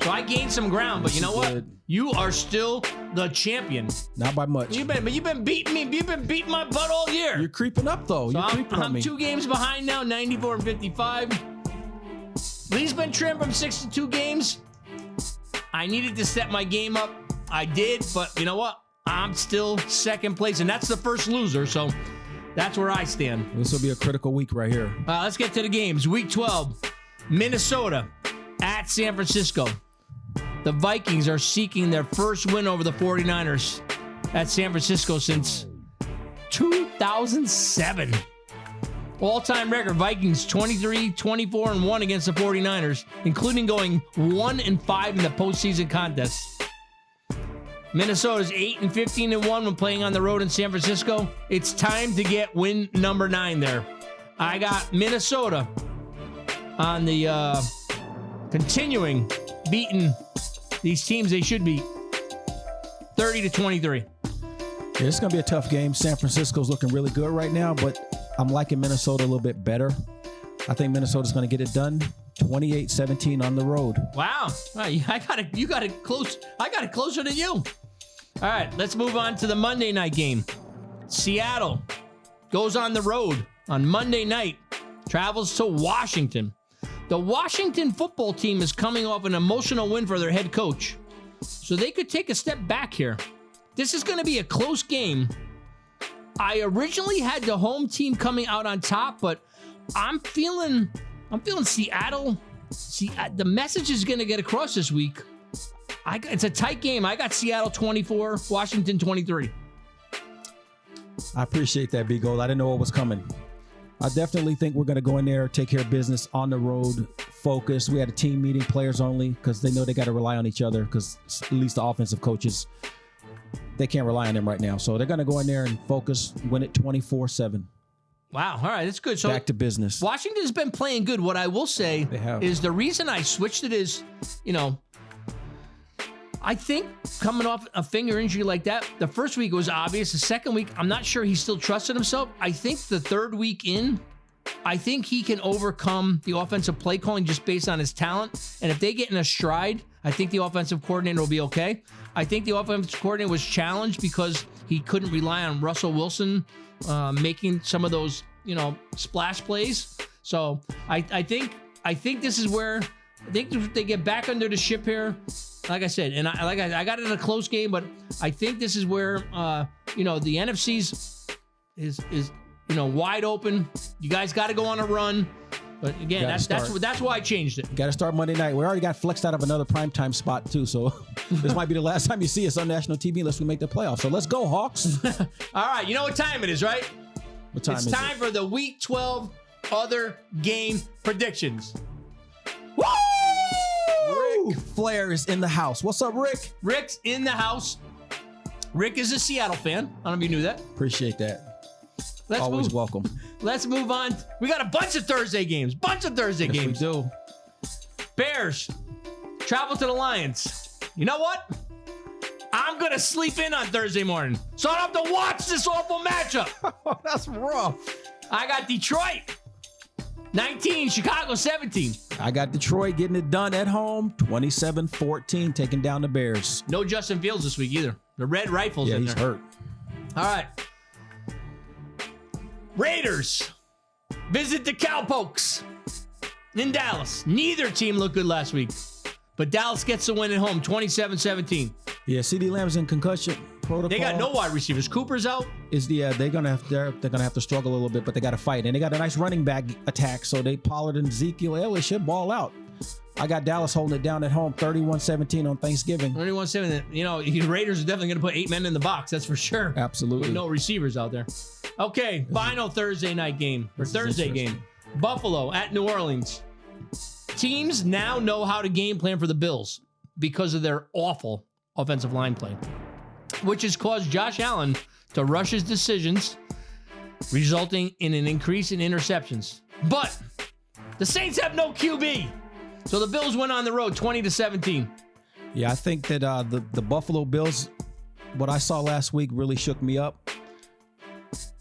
So I gained some ground, but you know what? Good. You are still the champion. Not by much. You've been beating me. You've been beating my butt all year. You're creeping up, though. So You're creeping on I'm me. 2 games behind now, 94-55. Lee's been trimmed from 62 games. I needed to step my game up. I did, but you know what? I'm still second place, and that's the first loser, so that's where I stand. This will be a critical week right here. Let's get to the games. Week 12, Minnesota at San Francisco. The Vikings are seeking their first win over the 49ers at San Francisco since 2007. All-time record, Vikings 23-24-1 against the 49ers, including going 1-5 in the postseason contest. Minnesota's 8-15-1 when playing on the road in San Francisco. It's time to get win number 9 there. I got Minnesota on the continuing beating these teams they should beat. 30-23. Yeah, it's going to be a tough game. San Francisco's looking really good right now, but I'm liking Minnesota a little bit better. I think Minnesota's going to get it done. 28-17 on the road. Wow. All right, you got it close. I got it closer than you. All right, let's move on to the Monday night game. Seattle goes on the road on Monday night, travels to Washington. The Washington football team is coming off an emotional win for their head coach, so they could take a step back here. This is going to be a close game. I originally had the home team coming out on top, but I'm feeling Seattle. See, the message is going to get across this week. It's a tight game. I got Seattle 24, Washington 23. I appreciate that, B-Gold. I didn't know what was coming. I definitely think we're going to go in there, take care of business on the road, focus. We had a team meeting, players only, because they know they got to rely on each other, because at least the offensive coaches, they can't rely on them right now. So they're going to go in there and focus, win it 24-7. Wow. All right. That's good. So Back to business. Washington's been playing good. What I will say is the reason I switched it is, I think coming off a finger injury like that, the first week was obvious. The second week, I'm not sure he still trusted himself. I think the third week in, I think he can overcome the offensive play calling just based on his talent. And if they get in a stride, I think the offensive coordinator will be okay. I think the offensive coordinator was challenged because he couldn't rely on Russell Wilson making some of those, splash plays. So I think this is where I think if they get back under the ship here. Like I said, and I got it in a close game, but I think this is where the NFC's is wide open. You guys got to go on a run, but again, that's why I changed it. Got to start Monday night. We already got flexed out of another primetime spot too, so this might be the last time you see us on national TV unless we make the playoffs. So let's go, Hawks. All right, you know what time it is, right? What time it's is time it? for the Week 12 other game predictions. Woo! Rick Flair is in the house. What's up, Rick? Rick's in the house. Rick is a Seattle fan. I don't know if you knew that. Appreciate that. Let's Welcome. Let's move on. We got a bunch of Thursday games. Yes, games. we do. Bears travel to the Lions. You know what? I'm going to sleep in on Thursday morning, so I don't have to watch this awful matchup. That's rough. I got Detroit 19, Chicago 17. I got Detroit getting it done at home, 27-14, taking down the Bears. No Justin Fields this week either. The Red Rifles Yeah, in he's there. hurt. All right. Raiders visit the Cowpokes in Dallas. Neither team looked good last week, but Dallas gets the win at home, 27-17. Yeah, CD Lamb's in concussion protocol. They got no wide receivers. Cooper's out. They're gonna have to struggle a little bit, but they got to fight, and they got a nice running back attack. So Pollard and Ezekiel Elliott should ball out. I got Dallas holding it down at home, 31-17 on Thanksgiving. 31-7. You know, the Raiders are definitely going to put 8 men in the box. That's for sure. Absolutely. With no receivers out there. Okay, final Thursday night game or Thursday game. Buffalo at New Orleans. Teams now know how to game plan for the Bills because of their awful offensive line play, which has caused Josh Allen to rush his decisions, resulting in an increase in interceptions. But the Saints have no QB. So the Bills went on the road 20-17. Yeah, I think that the Buffalo Bills, what I saw last week really shook me up.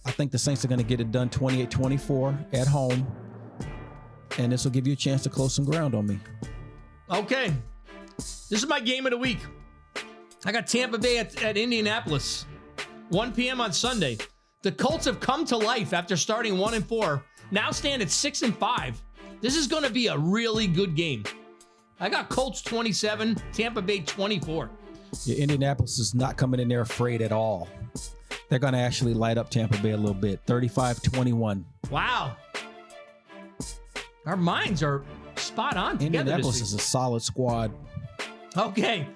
I think the Saints are going to get it done 28-24 at home. And this will give you a chance to close some ground on me. Okay. This is my game of the week. I got Tampa Bay at Indianapolis. 1 p.m. on Sunday. The Colts have come to life after starting 1-4. Now stand at 6-5. This is going to be a really good game. I got Colts 27, Tampa Bay 24. Yeah, Indianapolis is not coming in there afraid at all. They're going to actually light up Tampa Bay a little bit. 35-21. Wow. Our minds are spot on together. Indianapolis is a solid squad. Okay.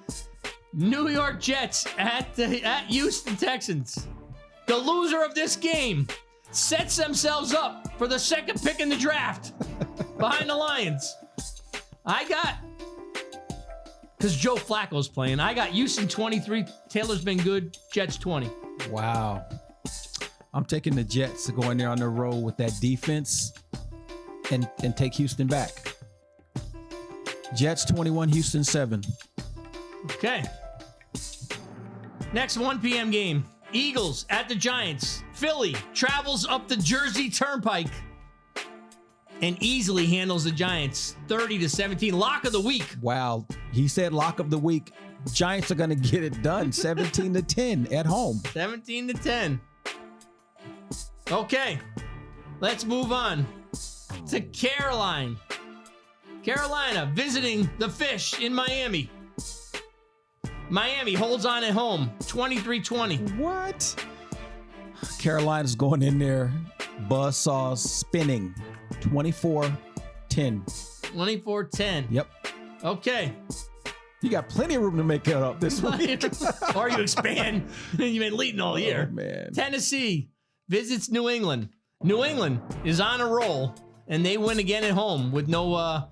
New York Jets at Houston Texans. The loser of this game sets themselves up for the second pick in the draft behind the Lions. Because Joe Flacco's playing, I got Houston 23. Taylor's been good. Jets 20. Wow. I'm taking the Jets to go in there on the road with that defense and take Houston back. Jets 21, Houston 7. Okay. Next 1 p.m. game. Eagles at the Giants. Philly travels up the Jersey Turnpike and easily handles the Giants 30-17. Lock of the week. Wow. He said lock of the week. Giants are going to get it done 17-10 at home. 17-10. Okay. Let's move on to Carolina. Carolina visiting the Fish in Miami. Miami holds on at home 23-20. What? Carolina's going in there. Buzzsaws spinning. 24-10. 24-10. Yep. Okay. You got plenty of room to make it up this week. Or you expand. You've been leading all year. Oh, man. Tennessee visits New England. New England is on a roll, and they win again at home with no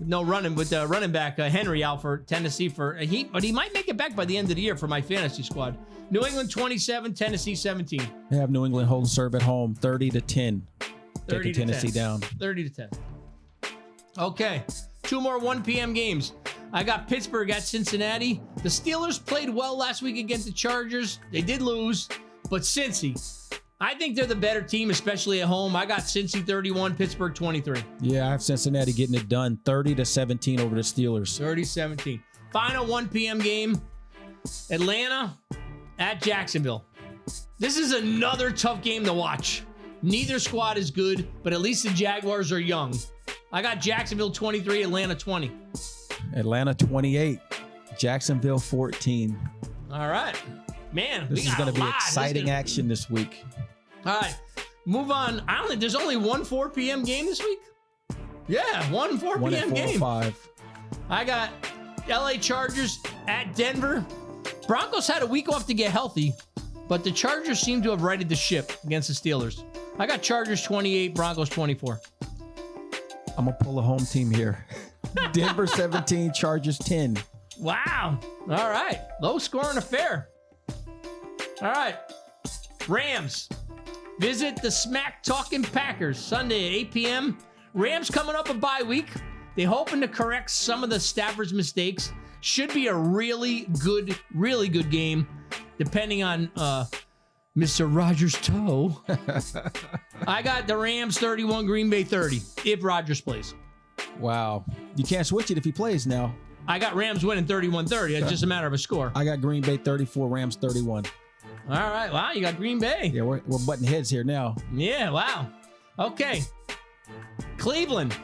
running, with running back Henry out for Tennessee but he might make it back by the end of the year for my fantasy squad. New England 27, Tennessee 17. They have New England holding serve at home 30-10. Taking Tennessee down. 30-10. Okay. 2 more 1 p.m. games. I got Pittsburgh at Cincinnati. The Steelers played well last week against the Chargers. They did lose, but Cincy, I think they're the better team, especially at home. I got Cincy 31, Pittsburgh 23. Yeah, I have Cincinnati getting it done 30-17 over the Steelers. 30-17. Final 1 p.m. game. Atlanta at Jacksonville. This is another tough game to watch. Neither squad is good, but at least the Jaguars are young. I got Jacksonville 23, Atlanta 20. Atlanta 28, Jacksonville 14. All right. Man, This is going to be exciting action this week. All right. Move on. There's only one 4 p.m. game this week? Yeah, one 4 1 p.m. at 4 game. 5. I got LA Chargers at Denver. Broncos had a week off to get healthy, but the Chargers seem to have righted the ship against the Steelers. I got Chargers 28, Broncos 24. I'm going to pull a home team here. Denver 17, Chargers 10. Wow. All right. Low scoring affair. All right. Rams visit the smack talking Packers Sunday at 8 p.m. Rams coming up a bye week. They hoping to correct some of the Stafford's mistakes. Should be a really good game, depending on Mr. Rogers' toe. I got the Rams 31, Green Bay 30, if Rodgers plays. Wow. You can't switch it if he plays now. I got Rams winning 31-30. It's just a matter of a score. I got Green Bay 34, Rams 31. All right. Wow, you got Green Bay. Yeah, we're butting heads here now. Yeah, wow. Okay. Cleveland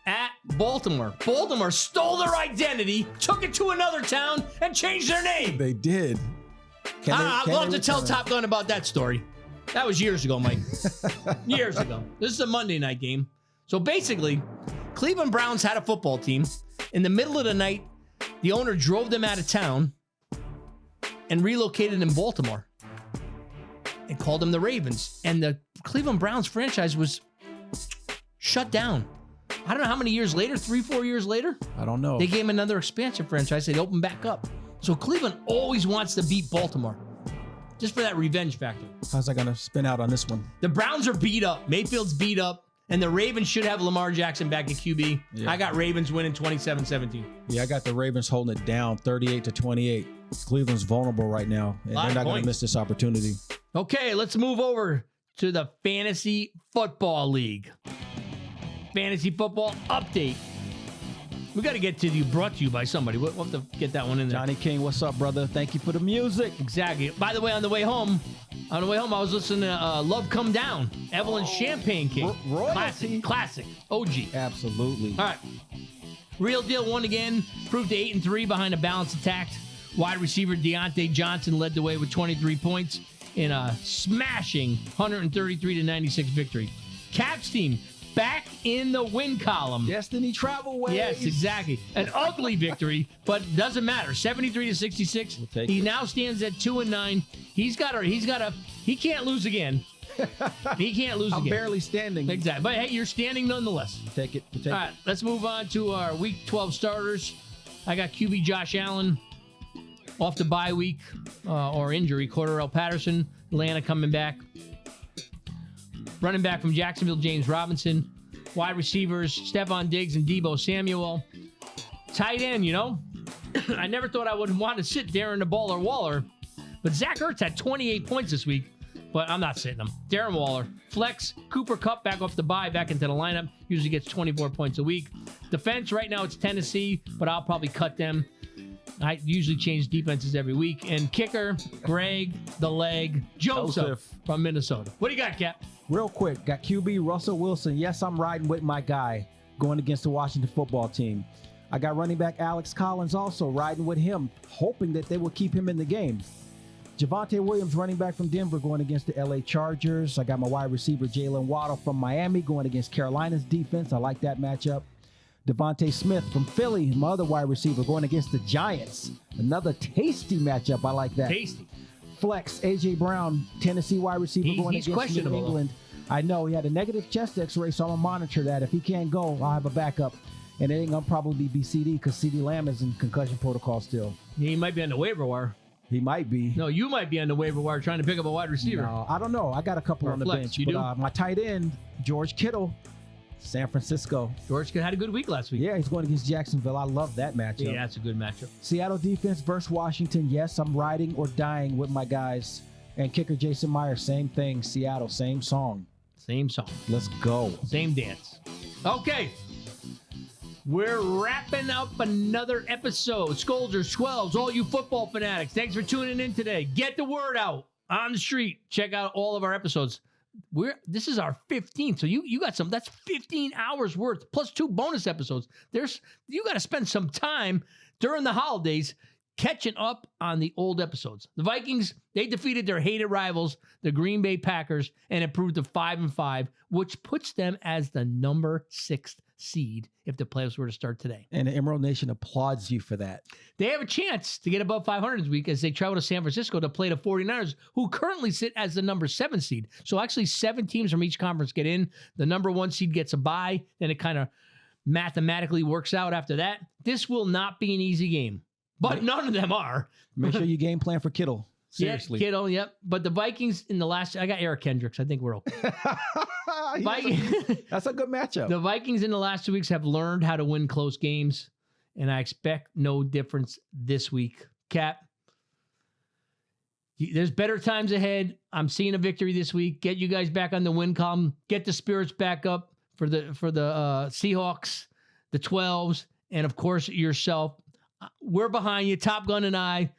at Baltimore. Baltimore stole their identity, took it to another town, and changed their name. They did. I'd love to tell Top Gun about that story. That was years ago, Mike. Years ago. This is a Monday night game. So basically, Cleveland Browns had a football team. In the middle of the night, the owner drove them out of town and relocated in Baltimore and called them the Ravens. And the Cleveland Browns franchise was shut down. I don't know how many years later, 3-4 years later. I don't know. They gave him another expansion franchise. They opened back up. So Cleveland always wants to beat Baltimore. Just for that revenge factor. How's that going to spin out on this one? The Browns are beat up. Mayfield's beat up. And the Ravens should have Lamar Jackson back at QB. Yeah. I got Ravens winning 27-17. Yeah, I got the Ravens holding it down 38-28. Cleveland's vulnerable right now, and they're not going to miss this opportunity. Okay, let's move over to the Fantasy Football League. Fantasy Football Update. We got to get to you, brought to you by somebody. We'll have to get that one in there. Johnny King, what's up, brother? Thank you for the music. Exactly. By the way, on the way home, I was listening to Love Come Down, Evelyn Champagne King. Classic. OG. Absolutely. All right. Real Deal won again. Proved to 8-3 behind a balanced attack. Wide receiver Deontay Johnson led the way with 23 points in a smashing 133-96 victory. Caps team back in the win column. Destiny travel ways. Yes, exactly. An ugly victory, but doesn't matter. 73-66. We'll He now stands at 2-9. He can't lose again. He can't lose I'm again. barely standing. Exactly. But hey, you're standing nonetheless. Take it. All right, let's move on to our Week 12 starters. I got QB Josh Allen off the bye week or injury. Cordarrelle Patterson, Atlanta coming back. Running back from Jacksonville, James Robinson. Wide receivers, Stephon Diggs and Deebo Samuel. Tight end, I never thought I would want to sit Darren the Baller Waller, but Zach Ertz had 28 points this week, but I'm not sitting him. Darren Waller. Flex, Cooper Kupp back off the bye, back into the lineup. Usually gets 24 points a week. Defense, right now it's Tennessee, but I'll probably cut them. I usually change defenses every week. And kicker, Greg the Leg Joseph from Minnesota. What do you got, Cap? Real quick, got QB Russell Wilson. Yes, I'm riding with my guy going against the Washington football team. I got running back Alex Collins also riding with him, hoping that they will keep him in the game. Javonte Williams, running back from Denver, going against the LA Chargers. I got my wide receiver Jalen Waddle from Miami going against Carolina's defense. I like that matchup. Devontae Smith from Philly, my other wide receiver, going against the Giants. Another tasty matchup. I like that. Tasty. Flex, A.J. Brown, Tennessee wide receiver, going he's against New questionable. England. I know he had a negative chest x-ray, so I'm going to monitor that. If he can't go, I'll have a backup. And it ain't going to probably be CD because CD Lamb is in concussion protocol still. He might be on the waiver wire. He might be. No, you might be on the waiver wire trying to pick up a wide receiver. No, I don't know. I got a couple Or on the flex, bench. you But do? my tight end, George Kittle, San Francisco. George had a good week last week. Yeah, he's going against Jacksonville. I love that matchup. Yeah, that's a good matchup. Seattle defense versus Washington. Yes, I'm riding or dying with my guys. And kicker Jason Myers, same thing. Seattle, same song. Same song. Let's go. Same dance. Okay. We're wrapping up another episode. Scolders, 12s, all you football fanatics. Thanks for tuning in today. Get the word out on the street. Check out all of our episodes. This is our 15th. So you got that's 15 hours worth plus 2 bonus episodes. You got to spend some time during the holidays catching up on the old episodes. The Vikings, they defeated their hated rivals, the Green Bay Packers, and improved to 5-5, which puts them as the number 6 seed if the playoffs were to start today. And the Emerald Nation applauds you for that. They have a chance to get above 500 this week as they travel to San Francisco to play the 49ers, who currently sit as the number 7 seed. So actually 7 teams from each conference get in. The number 1 seed gets a bye. Then it kind of mathematically works out after that. This will not be an easy game, but none of them are. Make sure you game plan for Kittle. Seriously. Yeah, Kittle, yep. But the Vikings in the last, I got Eric Kendricks. I think we're okay. That's a good matchup. The Vikings in the last 2 weeks have learned how to win close games, and I expect no difference this week. Cap, There's better times ahead. I'm seeing a victory this week. Get you guys back on the win column. Get the spirits back up for the Seahawks, the 12s, and of course yourself. We're behind you, Top Gun and I.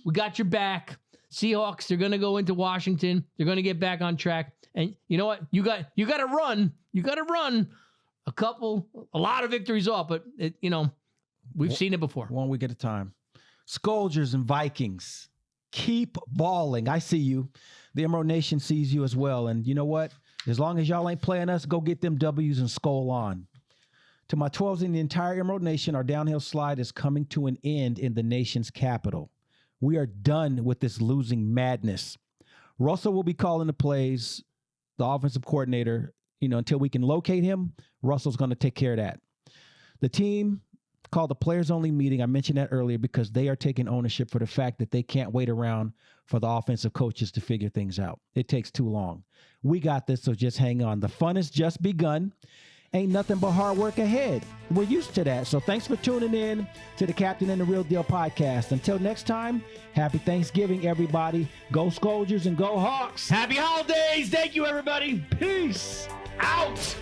We got your back. Seahawks, they're going to go into Washington. They're going to get back on track. And you know what? You got to run. You got to run a lot of victories off, but we've seen it before. 1 week at a time. Scourgers and Vikings, keep balling. I see you. The Emerald Nation sees you as well. And you know what? As long as y'all ain't playing us, go get them W's and skull on. To my 12s in the entire Emerald Nation, our downhill slide is coming to an end in the nation's capital. We are done with this losing madness. Russell will be calling the plays, the offensive coordinator. Until we can locate him, Russell's going to take care of that. The team called the players-only meeting. I mentioned that earlier because they are taking ownership for the fact that they can't wait around for the offensive coaches to figure things out. It takes too long. We got this, so just hang on. The fun has just begun. Ain't nothing but hard work ahead. We're used to that. So thanks for tuning in to the Captain and the Real Deal podcast. Until next time, happy Thanksgiving, everybody. Go Scourgers and go Hawks. Happy holidays. Thank you, everybody. Peace out.